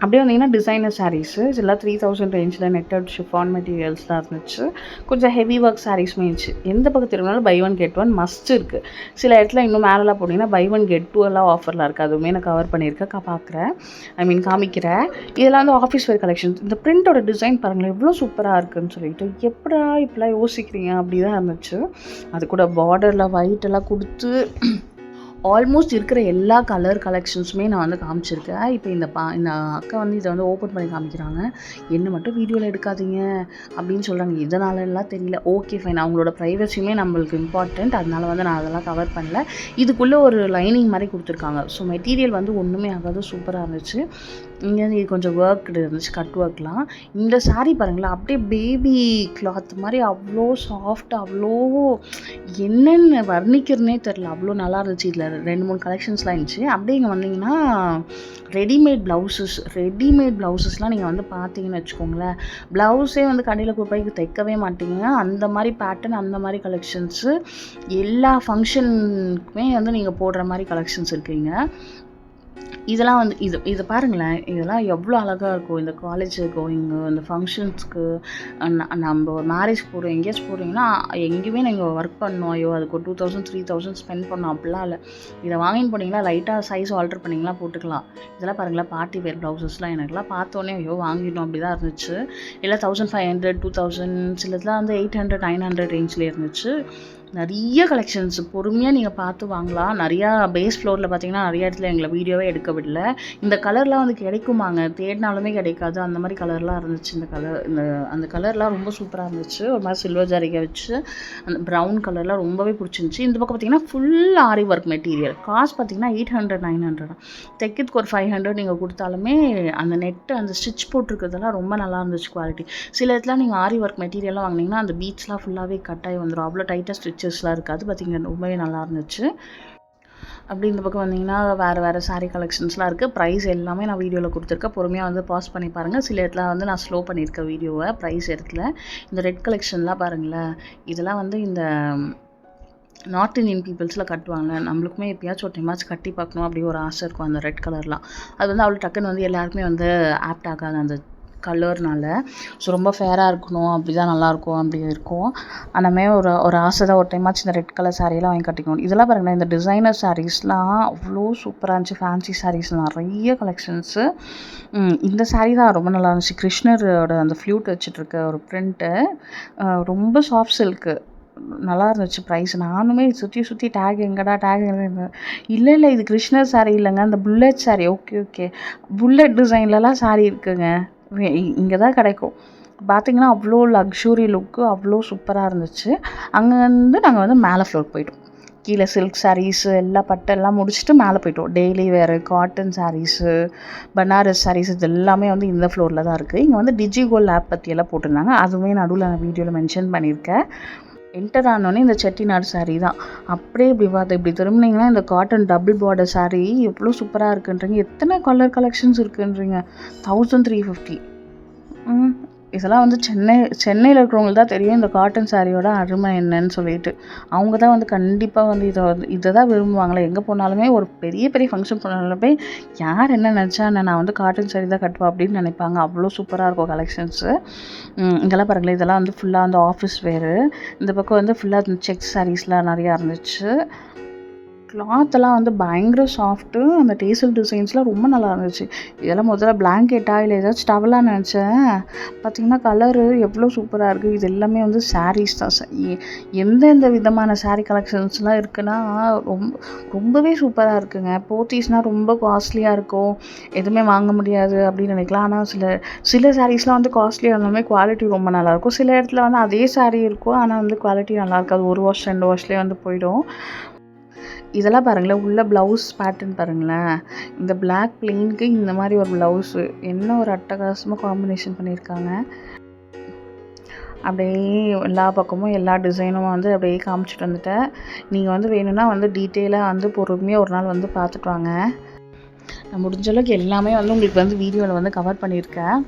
அப்படியே வந்தீங்கன்னா டிசைனர் சாரீஸு இதெல்லாம் 3000 ரேஞ்சில் நெட்டட் ஷிஃபான் மெட்டீரியல்ஸ்லாம் இருந்துச்சு. கொஞ்சம் ஹெவி ஒர்க் சாரீஸுமே இருந்துச்சு. எந்த பக்கம் திரும்பினாலும் buy one get one must இருக்குது. சில இடத்துல இன்னும் மேலெலாம் போனீங்கன்னா பை ஒன் கெட் டூ எல்லாம் ஆஃபர்லாம் இருக்குது. அதுவுமே நான் கவர் பண்ணியிருக்கேன், பார்க்குறேன், காமிக்கிறேன். இதெல்லாம் வந்து ஆஃபீஸ் வேர் கலெக்ஷன்ஸ். இந்த பிரிண்டோட டிசைன் பாருங்களேன் எவ்வளோ சூப்பராக இருக்குதுன்னு சொல்லிட்டு எப்படா இப்படிலாம் யோசிக்கிறீங்க அப்படி தான் இருந்துச்சு. அது கூட பார்டரில் ஒயிட்டெல்லாம் கொடுத்து ஆல்மோஸ்ட் இருக்கிற எல்லா கலர் கலெக்ஷன்ஸுமே நான் வந்து காமிச்சிருக்கேன். இப்போ இந்த அக்கா வந்து இதை வந்து ஓப்பன் பண்ணி காமிக்கிறாங்க. என்ன மட்டும் வீடியோவில் எடுக்காதீங்க அப்படின்னு சொல்கிறாங்க. இதனாலலாம் தெரியல. ஓகே ஃபைன், அவங்களோட ப்ரைவசியுமே நம்மளுக்கு இம்பார்ட்டண்ட். அதனால வந்து நான் அதெல்லாம் கவர் பண்ணல. இதுக்குள்ளே ஒரு லைனிங் மாதிரி கொடுத்துருக்காங்க. ஸோ மெட்டீரியல் வந்து ஒன்றுமே ஆகாது, சூப்பராக இருந்துச்சு. இங்கே இது கொஞ்சம் ஒர்க் இருந்துச்சு, கட் ஒர்க்லாம். இந்த சாரீ பாருங்களேன் அப்படியே பேபி கிளாத் மாதிரி அவ்வளோ சாஃப்டாக, அவ்வளோ என்னென்ன வர்ணிக்கிறதுனே தெரில, அவ்வளோ நல்லா இருந்துச்சு. இதில் 2-3 கலெக்ஷன்ஸ்லாம் இருந்துச்சு. அப்படியே இங்கே வந்தீங்கன்னா ரெடிமேட் ப்ளவுசஸ்லாம் நீங்கள் வந்து பார்த்தீங்கன்னு வச்சுக்கோங்களேன், ப்ளவுஸே வந்து கடையில் போய் தைக்கவே மாட்டீங்க. அந்த மாதிரி பேட்டர்ன், அந்த மாதிரி கலெக்ஷன்ஸு எல்லா ஃபங்க்ஷனுக்குமே வந்து நீங்கள் போடுற மாதிரி கலெக்ஷன்ஸ் இருக்குங்க. இதெல்லாம் வந்து இது பாருங்களேன், இதெல்லாம் எவ்வளோ அழகாக இருக்கும். இந்த காலேஜ் கோயிங்கு, இந்த ஃபங்க்ஷன்ஸ்க்கு, நம்ம ஒரு மேரேஜ் போகிறோம், எங்கேயாச்சும் போகிறீங்கன்னா எங்கேயுமே நீங்கள் ஒர்க் பண்ணணும், ஐயோ அதுக்கு ஒரு 2000 3000 ஸ்பெண்ட் பண்ணோம் அப்படிலாம் இல்லை. இதை வாங்கின்னு போனீங்கன்னா லைட்டாக சைஸ் ஆல்டர் பண்ணிங்களா போட்டுக்கலாம். இதெல்லாம் பாருங்களேன் பார்ட்டி வேர் ப்ளவுசஸ்லாம் எனக்குலாம் பார்த்தோன்னே ஐயோ வாங்கிடணும் அப்படி தான் இருந்துச்சு. இல்லை 1500 2000 சிலதுலாம் வந்து 800 900 ரேஞ்சில் இருந்துச்சு. நிறைய கலெக்ஷன்ஸ் பொறுமையாக நீங்கள் பார்த்து வாங்கலாம். நிறையா பேஸ் ஃப்ளோரில் பார்த்தீங்கன்னா நிறைய இடத்துல எங்களை வீடியோவே எடுக்க விடல. இந்த கலர்லாம் வந்து கிடைக்குமாங்க, தேடினாலுமே கிடைக்காது. அந்த மாதிரி கலர்லாம் இருந்துச்சு. அந்த கலர்லாம் ரொம்ப சூப்பராக இருந்துச்சு. ஒரு மாதிரி சில்வர் ஜரிகை வச்சு அந்த ப்ரௌன் கலர்லாம் ரொம்பவே பிடிச்சிருந்துச்சி. இந்த பக்கம் பார்த்தீங்கன்னா ஃபுல் ஆரி ஒர்க் மெட்டீரியல். காஸ்ட் பார்த்தீங்கன்னா 800 900. தைக்கிறதுக்கு ஒரு 500 நீங்கள் கொடுத்தாலுமே அந்த நெட்டு அந்த ஸ்டிச் போட்டிருக்கிறதெல்லாம் ரொம்ப நல்லா இருந்துச்சு குவாலிட்டி. சில இடத்துல நீங்கள் ஆரி ஒர்க் மெட்டீரியல்லாம் வாங்கினீங்கன்னா அந்த பீட்ஸ்லாம் ஃபுல்லாகவே கட்டாகி வந்துடும். அவ்வளோ டைட்டாக ஸ்டிச்சஸ்லாம் இருக்காது. பார்த்திங்கன்னா ரொம்பவே நல்லா இருந்துச்சு. அப்படி இந்த பக்கம் வந்தீங்கன்னா வேறு சாரீ கலெக்ஷன்ஸ்லாம் இருக்குது. ப்ரைஸ் எல்லாமே நான் வீடியோவில் கொடுத்துருக்கேன். பொறுமையாக வந்து பாஸ் பண்ணி பாருங்கள். சில இடத்துல வந்து நான் ஸ்லோ பண்ணியிருக்கேன் வீடியோவை ப்ரைஸ் இடத்துல. இந்த ரெட் கலெக்ஷன்லாம் பாருங்களேன், இதெல்லாம் வந்து இந்த நார்த் இந்தியன் பீப்புள்ஸில் கட்டுவாங்க. நம்மளுக்குமே எப்பயாச்சும் ஒரு டைமாச்சும் கட்டி பார்க்கணும் அப்படி ஒரு ஆசை இருக்கும். அந்த ரெட் கலர்லாம் அது வந்து அவ்வளோ டக்குன்னு வந்து எல்லாருக்குமே வந்து ஆப்ட் ஆகாது அந்த கலர்னால. ஸோ ரொம்ப ஃபேராக இருக்கணும், அப்படி தான் நல்லாயிருக்கும் அப்படி இருக்கும். அந்தமாதிரி ஒரு ஆசை தான் ஒரு டைமாச்சும் இந்த ரெட் கலர் சாரீலாம் வாங்கி கட்டிக்கணும். இதெல்லாம் பாருங்களேன், இந்த டிசைனர் சாரீஸ்லாம் அவ்வளோ சூப்பராக இருந்துச்சு. ஃபேன்சி சாரீஸ் நிறைய கலெக்ஷன்ஸு. இந்த சாரீ தான் ரொம்ப நல்லா இருந்துச்சு. கிருஷ்ணரோட அந்த ஃப்ளூட் வச்சுட்ருக்க ஒரு ப்ரிண்ட்டு, ரொம்ப சாஃப்ட் சில்க்கு, நல்லா இருந்துச்சு. ப்ரைஸ் நானுமே சுற்றி டேக் எங்கடா இல்லை இது கிருஷ்ணர் சாரீ இல்லைங்க, அந்த புல்லட் சாரீ. ஓகே புல்லட் டிசைன்லலாம் சாரீ இருக்குங்க, இங்கே தான் கிடைக்கும். பார்த்திங்கன்னா அவ்வளோ லக்ஸுரி லுக்கு, அவ்வளோ சூப்பராக இருந்துச்சு. அங்கேருந்து நாங்கள் வந்து மேலே ஃப்ளோர் போயிட்டோம். கீழே சில்க் சாரீஸு எல்லாம் பட்டெல்லாம் முடிச்சுட்டு மேலே போயிட்டோம். டெய்லி வேறு காட்டன் சாரீஸு, பனாரஸ் சாரீஸ் இது எல்லாமே வந்து இந்த ஃப்ளோரில் தான் இருக்குது. இங்கே வந்து டிஜிகோல்ட் ஆப் பற்றியெல்லாம் போட்டிருந்தாங்க. அதுவுமே நடுவில் நான் வீடியோவில் மென்ஷன் பண்ணியிருக்கேன். என்டர் ஆனோடனே இந்த செட்டிநாடு சாரீ தான். அப்படியே இப்படி திரும்பினீங்கன்னா இந்த காட்டன் டபுள் பார்டர் சாரீ எவ்வளோ சூப்பராக இருக்குன்றீங்க. எத்தனை கலர் கலெக்ஷன்ஸ் இருக்குன்றீங்க. 1350. இதெல்லாம் வந்து சென்னையில் இருக்கிறவங்களுக்கு தான் தெரியும் இந்த காட்டன் சாரியோட அருமை என்னன்னு சொல்லிட்டு. அவங்க தான் வந்து கண்டிப்பாக வந்து இதை தான் விரும்புவாங்களே. எங்கே போனாலுமே ஒரு பெரிய ஃபங்க்ஷன் போனாலுமே யார் என்ன நினச்சா நான் வந்து காட்டன் சாரி தான் கட்டுவேன் அப்படின்னு நினைப்பாங்க. அவ்வளோ சூப்பராக இருக்கும் கலெக்ஷன்ஸு. இங்கெல்லாம் பாருங்களேன், இதெல்லாம் வந்து ஃபுல்லாக வந்து ஆஃபீஸ் வேறு. இந்த பக்கம் வந்து ஃபுல்லாக செக் சாரீஸ்லாம் நிறையா இருந்துச்சு. கிளாத்தெல்லாம் வந்து பயங்கர சாஃப்ட்டு. அந்த டேசல் டிசைன்ஸ்லாம் ரொம்ப நல்லா இருந்துச்சு. இதெல்லாம் முதல்ல பிளாங்கெட்டா இல்லை ஏதாச்சும் டவலாக நினச்சேன். பார்த்திங்கன்னா கலரு எவ்வளோ சூப்பராக இருக்குது. இது எல்லாமே வந்து சாரீஸ் தான். எந்தெந்த விதமான சாரீ கலெக்ஷன்ஸ்லாம் இருக்குன்னா ரொம்பவே சூப்பராக இருக்குங்க. போத்தீஸ்னால் ரொம்ப காஸ்ட்லியாக இருக்கும், எதுவுமே வாங்க முடியாது அப்படின்னு நினைக்கலாம். ஆனால் சில சாரீஸ்லாம் வந்து காஸ்ட்லியாக இருந்தாலுமே குவாலிட்டி ரொம்ப நல்லாயிருக்கும். சில இடத்துல வந்து அதே சாரீ இருக்கும், ஆனால் வந்து குவாலிட்டி நல்லா இருக்காது. 1 வாஷ் 2 வாஷ்லேயே வந்து போயிடும். இதெல்லாம் பாருங்களேன், உள்ள ப்ளவுஸ் பேட்டர்ன் பாருங்களேன். இந்த பிளாக் பிளெயினுக்கு இந்த மாதிரி ஒரு ப்ளவுஸு என்ன ஒரு அட்டகாசமாக காம்பினேஷன் பண்ணியிருக்காங்க. அப்படியே எல்லா பக்கமும் எல்லா டிசைனும் வந்து அப்படியே காமிச்சிட்டு வந்துட்டேன். நீங்கள் வந்து வேணும்னா வந்து டீட்டெயிலாக வந்து பொறுமையாக ஒரு நாள் வந்து பார்த்துட்டு வாங்க. நான் முடிஞ்ச அளவுக்கு எல்லாமே வந்து உங்களுக்கு வந்து வீடியோவில் வந்து கவர் பண்ணியிருக்கேன்.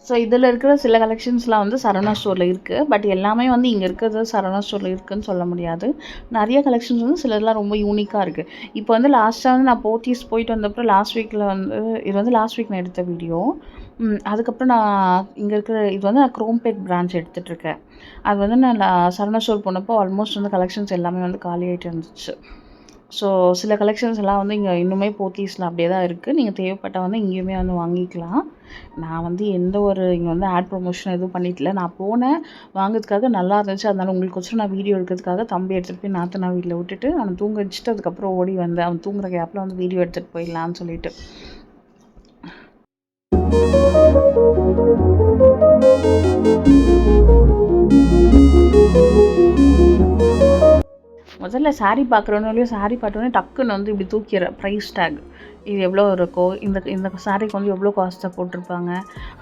ஸோ இதில் இருக்கிற சில கலெக்ஷன்ஸ்லாம் வந்து சரவணா ஸ்டோரில் இருக்குது. பட் எல்லாமே வந்து இங்கே இருக்கிறது சரவணா ஸ்டோரில் இருக்குதுன்னு சொல்ல முடியாது. நிறைய கலெக்ஷன்ஸ் வந்து சிலதெல்லாம் ரொம்ப யூனிக்காக இருக்குது. இப்போ வந்து லாஸ்ட்டாக வந்து நான் போத்தீஸ் போயிட்டு வந்தப்பறம் லாஸ்ட் வீக்கில் வந்து இது வந்து லாஸ்ட் வீக் நான் எடுத்த வீடியோ. அதுக்கப்புறம் நான் இங்கே இருக்கிற இது வந்து நான் குரோம்பேட் பிரான்ச் எடுத்துகிட்ருக்கேன். அது வந்து நான் சரவணா ஸ்டோர் போனப்போ ஆல்மோஸ்ட் வந்து கலெக்ஷன்ஸ் எல்லாமே வந்து காலி ஆகிட்டு இருந்துச்சு. ஸோ சில கலெக்ஷன்ஸ் எல்லாம் வந்து இங்கே இன்னுமே போத்தீஸில் அப்படியே தான் இருக்குது. நீங்கள் தேவைப்பட்டால் வந்து இங்கேயுமே வந்து வாங்கிக்கலாம். நான் வந்து எந்த ஒரு இங்கே வந்து ஆட் ப்ரொமோஷன் எதுவும் பண்ணிட்டல. நான் போனேன் வாங்கிறதுக்காக, நல்லா இருந்துச்சு. அதனால உங்களுக்கு வச்சு நான் வீடியோ எடுக்கிறதுக்காக தம்பி எடுத்துகிட்டு போய் நாத்தனா வீட்டில் விட்டுட்டு அவனை தூங்க வச்சுட்டு அதுக்கப்புறம் ஓடி வந்தேன். அவன் தூங்குற கேப்பில் வந்து வீடியோ எடுத்துகிட்டு போயிடலான்னு சொல்லிட்டு. முதல்ல சாரீ பார்க்குறோன்னே சாரீ பார்த்தோன்னே டக்குன்னு வந்து இப்படி தூக்கிற ப்ரைஸ் டேக் இது எவ்வளோ இருக்கோ, இந்த சாரீக்கு வந்து எவ்வளோ காஸ்ட்டாக போட்டிருப்பாங்க.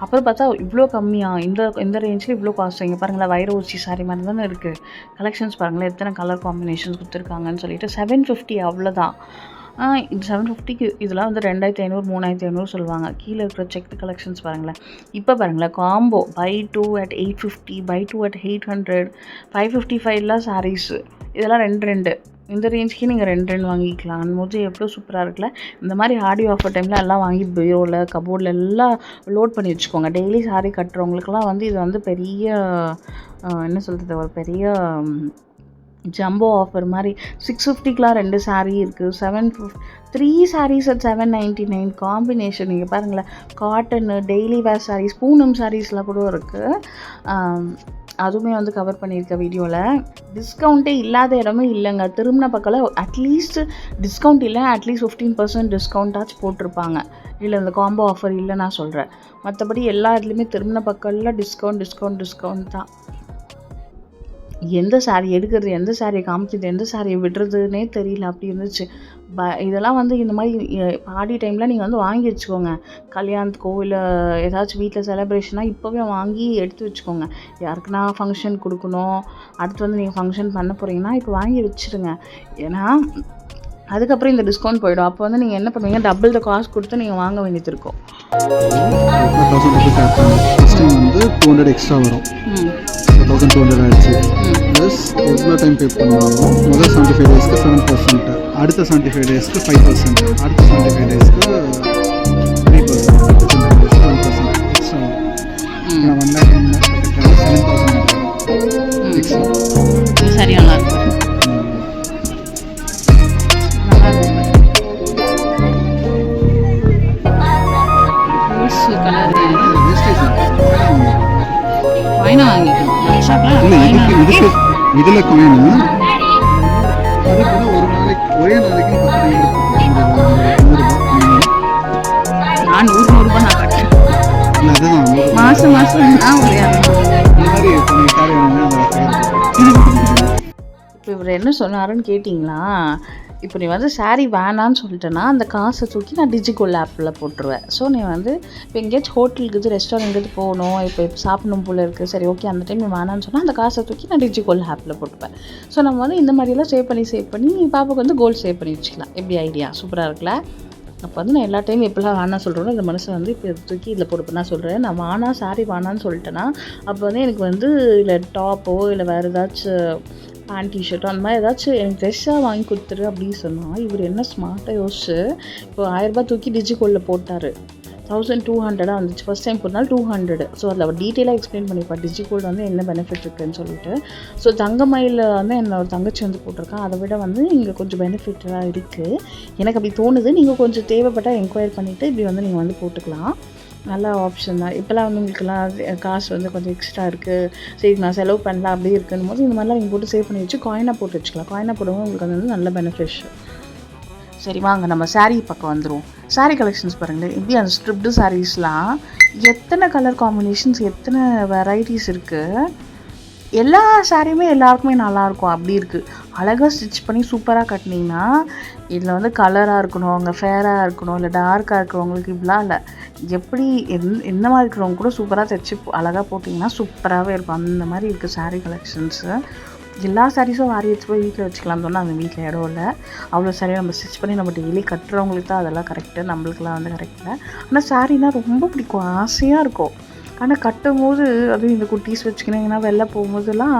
அப்புறம் பார்த்தா இவ்வளோ கம்மியாக இந்த ரேஞ்சில் இவ்வளோ காஸ்ட். இங்கே பாருங்களேன், வைர ஊசி சாரீ மாதிரி தானே இருக்குது. கலெக்ஷன்ஸ் பாருங்களேன், எத்தனை கலர் காம்பினேஷன்ஸ் கொடுத்துருக்காங்கன்னு சொல்லிட்டு 750 அவ்வளோதான். இது 750க்கு இதெல்லாம் வந்து 2500 3500 சொல்லுவாங்க. கீழே இருக்கிற செக் கலெக்ஷன்ஸ் பாருங்களேன். இப்போ பாருங்களேன், combo buy 2 at 850, buy 2 at 800, 555லாம் சாரீஸு. இதெல்லாம் 2 இந்த ரேஞ்சுக்கு நீங்கள் 2 வாங்கிக்கலாம். போது எவ்வளோ சூப்பராக இருக்குல்ல. இந்த மாதிரி ஆடி ஆஃபர் டைமில் எல்லாம் வாங்கி பீரோவில் கபோர்டில் எல்லாம் லோட் பண்ணி வச்சுக்கோங்க. டெய்லி சாரீ கட்டுறவங்களுக்குலாம் வந்து இது வந்து பெரிய என்ன சொல்கிறது, ஒரு பெரிய ஜம்போ ஆஃபர் மாதிரி. 650க்குலாம் 2 சாரீ இருக்குது. 3 sarees at 799 காம்பினேஷன். நீங்கள் பாருங்களேன், cotton daily wear sarees, Poonam சாரீஸ்லாம் கூட இருக்குது. அதுவுமே வந்து கவர் பண்ணியிருக்க வீடியோவில். டிஸ்கவுண்ட்டே இல்லாத இடமே இல்லைங்க. திரும்பின பக்கம் அட்லீஸ்ட் டிஸ்கவுண்ட் இல்லை, அட்லீஸ்ட் 15% டிஸ்கவுண்ட்டாச்சும் போட்டிருப்பாங்க. இல்லை இந்த காம்போ ஆஃபர் இல்லை நான் சொல்கிறேன். மற்றபடி எல்லா இடத்துலையுமே திரும்பின பக்கம்லாம் டிஸ்கவுண்ட் தான். எந்த சாரீ எடுக்கிறது, எந்த சாரியை காமிக்கிறது, எந்த சாரியை விடுறதுன்னே தெரியல, அப்படி இருந்துச்சு. இதெல்லாம் வந்து இந்த மாதிரி ஆடி டைமில் நீங்கள் வந்து வாங்கி வச்சுக்கோங்க. கல்யாணத்துக்கோ இல்லை ஏதாச்சும் வீட்டில் செலிப்ரேஷனாக இப்போவே வாங்கி எடுத்து வச்சுக்கோங்க. யாருக்குன்னா ஃபங்க்ஷன் கொடுக்கணும், அடுத்து வந்து நீங்கள் ஃபங்க்ஷன் பண்ண போகிறீங்கன்னா இப்போ வாங்கி வச்சுருங்க. ஏன்னா அதுக்கப்புறம் இந்த டிஸ்கவுண்ட் போயிடும். அப்போ வந்து நீங்கள் என்ன பண்ணுவீங்க, டபுள் த காஸ்ட் கொடுத்து நீங்கள் வாங்க வேண்டியது இருக்கும். 1000 வந்து 200 எக்ஸ்ட்ரா வரும். 1200 ஆயிடுச்சு. ப்ளஸ் எவ்வளோ டைம் பே பண்ணுவாங்க, முதல் 75 டேஸ்க்கு 7%, அடுத்த 75 டேஸ்க்கு 5%, அடுத்த 75 டேஸ்க்கு 3%, அடுத்த 75 டேஸ்க்கு 1% எக்ஸ்ட்ரா வரும். நான் 1,70,000 எக்ஸ்ட்ரா. சரியான இருக்கும். இதில் காயின் அது கூட ஒரு நாளைக்கு ஒரே நாளைக்கு 100 ரூபாய் நான் கட்டேன். மாதம் இப்போ இவர் என்ன சொன்னாருன்னு கேட்டிங்களா? இப்போ நீ வந்து சாரீ வேணான்னு சொல்லிட்டேன்னா அந்த காசை தூக்கி நான் டிஜிகோல்ட் ஆப்பில் போட்டுருவேன். ஸோ நீ வந்து இப்போ எங்கேயாச்சும் ஹோட்டலுக்கு ரெஸ்டாரண்ட்டுக்கு போகணும், இப்போ சாப்பிடணும் போல் இருக்குது, சரி ஓகே அந்த டைம் நீ வேணான்னு சொன்னால் அந்த காசை தூக்கி நான் டிஜிகோல்ட் ஆப்பில் போட்டுப்பேன். ஸோ நம்ம வந்து இந்த மாதிரியெல்லாம் சேவ் பண்ணி பாப்பாவுக்கு வந்து கோல்டு சேவ் பண்ணி வச்சுக்கலாம். எப்படி ஐடியா சூப்பராக இருக்குல்ல? அப்போ வந்து நான் எல்லா டைம் எப்படிலாம் வேணாம் சொல்கிறேனோ இந்த மனசை வந்து இப்போ தூக்கி இதில் போட்டுப்பேன். நான் சொல்கிறேன் நான் வேணாம் சாரி வேணான்னு சொல்லிட்டேன்னா அப்போ வந்து எனக்கு வந்து இல்லை டாப்போ இல்லை வேறு ஏதாச்சும் பேண்ட் டிஷர்ட்டோ அந்த மாதிரி ஏதாச்சும் எனக்கு ட்ரெஸ்ஸாக வாங்கி கொடுத்துரு அப்படின்னு சொன்னால் இவர் என்ன ஸ்மார்ட்டாக யோசிச்சு இப்போ 1000 ரூபாய் தூக்கி டிஜிகோல்டில் போட்டார். 1200 வந்துச்சு ஃபஸ்ட் டைம் போட்டனால 200. ஸோ அதில் அவர் டீட்டெயிலாக எக்ஸ்பிளைன் பண்ணிப்பார் டிஜிகோல்டு வந்து என்ன பெனிஃபிட் இருக்குதுன்னு சொல்லிட்டு. ஸோ தங்கமயில் வந்து என்னோட தங்கச்சி வந்து போட்டிருக்கேன். அதை விட வந்து இங்கே கொஞ்சம் பெனிஃபிட்டாக இருக்குது எனக்கு அப்படி தோணுது. நீங்கள் கொஞ்சம் தேவைப்பட்டால் என்கொயர் பண்ணிவிட்டு இப்படி வந்து நீங்கள் வந்து போட்டுக்கலாம். நல்ல ஆப்ஷன் தான். இப்போலாம் வந்து உங்களுக்குலாம் காசு வந்து கொஞ்சம் எக்ஸ்ட்ரா இருக்குது, சரி நான் செலவு பண்ணலாம் அப்படி இருக்குன்னு போது இந்த மாதிரிலாம் நீங்கள் போட்டு சேவ் பண்ணி வச்சு காயினாக போட்டு வச்சுக்கலாம். காயினாக போடும்போது உங்களுக்கு வந்து நல்ல பெனிஃபிஷியல். சரி வாங்க நம்ம சாரீ பக்கம் வந்துடுவோம். சாரீ கலெக்ஷன்ஸ் பாருங்களேன். இப்படி அந்த ஸ்ட்ரிப்டு சாரீஸ்லாம் எத்தனை கலர் காம்பினேஷன்ஸ் எத்தனை வெரைட்டிஸ் இருக்குது. எல்லா சாரியுமே எல்லாருக்குமே நல்லாயிருக்கும். அப்படி இருக்குது. அழகாக ஸ்டிச் பண்ணி சூப்பராக கட்டினீங்கன்னா இதில் வந்து கலராக இருக்கணும், அங்கே ஃபேராக இருக்கணும், இல்லை டார்க்காக இருக்கிறவங்களுக்கு இப்படிலாம் இல்லை. எப்படி என்ன மாதிரி இருக்கிறவங்க கூட சூப்பராக தைச்சி அழகாக போட்டிங்கன்னா சூப்பராகவே இருக்கும். அந்த மாதிரி இருக்குது சாரீ கலெக்ஷன்ஸு. எல்லா சாரீஸும் வாரி வச்சு போய் வீட்டில் வச்சுக்கலாம் சொன்னால் அந்த வீட்டில் இடம் இல்லை. அவ்வளோ சாரியாக நம்ம ஸ்டிச் பண்ணி நம்ம டெய்லி கட்டுறவங்களுக்கு தான் அதெல்லாம் கரெக்டு, நம்மளுக்குலாம் வந்து கரெக்ட் இல்லை. ஆனால் சாரீனா ரொம்ப பிடிக்கும், ஆசையாக இருக்கும். ஆனால் கட்டும் போது அதுவும் இந்த குட்டீஸ் வச்சுக்கினீங்கன்னா வெளில போகும்போதெல்லாம்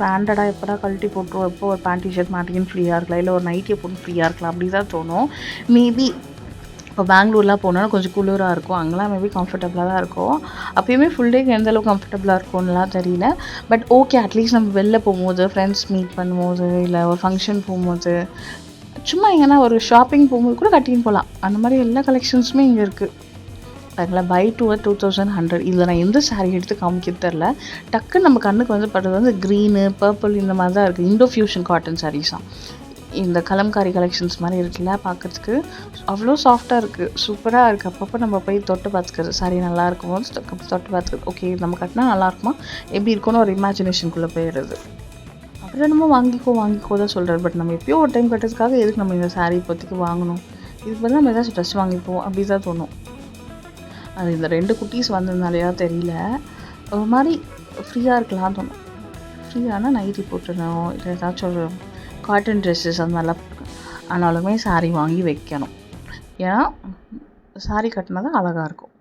ஹேண்டடாக எப்படா கழட்டி போட்டுருவோம், எப்போ ஒரு பேண்ட் டிஷர்ட் மாட்டிக்கின்னு ஃப்ரீயாக இருக்கலாம், இல்லை ஒரு நைட்டியை போட்டு ஃப்ரீயாக இருக்கலாம் அப்படி தான் தோணும். மேபி இப்போ பெங்களூர்லாம் போனோன்னா கொஞ்சம் குளிராக இருக்கும், அங்கெல்லாம் மேபி கம்ஃபர்டபுளாக தான் இருக்கும். அப்போயுமே ஃபுல் டேக்கு எந்தளவுக்கு கம்ஃபர்டபுளாக இருக்கும்லாம் தெரியல. பட் ஓகே அட்லீஸ்ட் நம்ம வெளில போகும்போது ஃப்ரெண்ட்ஸ் மீட் பண்ணும்போது இல்லை ஒரு ஃபங்க்ஷன் போகும்போது சும்மா எங்கன்னா ஒரு ஷாப்பிங் போகும்போது கூட கட்டின்னு போகலாம். அந்த மாதிரி எல்லா கலெக்ஷன்ஸுமே இங்கே இருக்குது. அதில் பை 2100 இதில் நான் எந்த சாரீ எடுத்து காமிக்கிறது தெரில. டக்குன்னு நம்ம கண்ணுக்கு வந்து படுறது வந்து க்ரீனு பர்பிள் இந்த மாதிரி தான் இருக்குது. இண்டோ ஃபியூஷன் காட்டன் சாரீஸ் தான் இந்த கலம்காரி கலெக்ஷன்ஸ் மாதிரி இருக்குல்ல, பார்க்குறதுக்கு அவ்வளோ சாஃப்டாக இருக்குது, சூப்பராக இருக்குது. அப்பப்போ நம்ம போய் தொட்டு பார்த்துக்கிறது, சாரி நல்லா இருக்கும் போது தொட்டு பார்த்துக்கிறது. ஓகே நம்ம கட்டினா நல்லாயிருக்குமா எப்படி இருக்குன்னு ஒரு இமேஜினேஷனுக்குள்ளே போயிடுறது. அப்புறம் என்னமோ வாங்கிக்கோ தான் சொல்கிறார். பட் நம்ம எப்பயோ ஒரு டைம் கட்டுறதுக்காக எதுக்கு நம்ம இந்த சாரீ இப்போதைக்கு வாங்கணும், இதுக்கு வந்து நம்ம ஏதாச்சும் ட்ரெஸ் வாங்கிப்போம் அப்படி தான் தோணும். அது இந்த 2 குட்டீஸ் வந்ததுனாலையா தெரியல, ஒரு மாதிரி ஃப்ரீயாக இருக்கலாம் தோணும். ஃப்ரீயான நைட்டி போட்டுடணும், இல்லை ஏதாச்சும் ஒரு காட்டன் ட்ரெஸ்ஸஸ் அந்த மாதிரிலாம் ஆனாலுமே சாரீ வாங்கி வைக்கணும். ஏன்னா சாரீ கட்டினா தான் அழகாக இருக்கும்.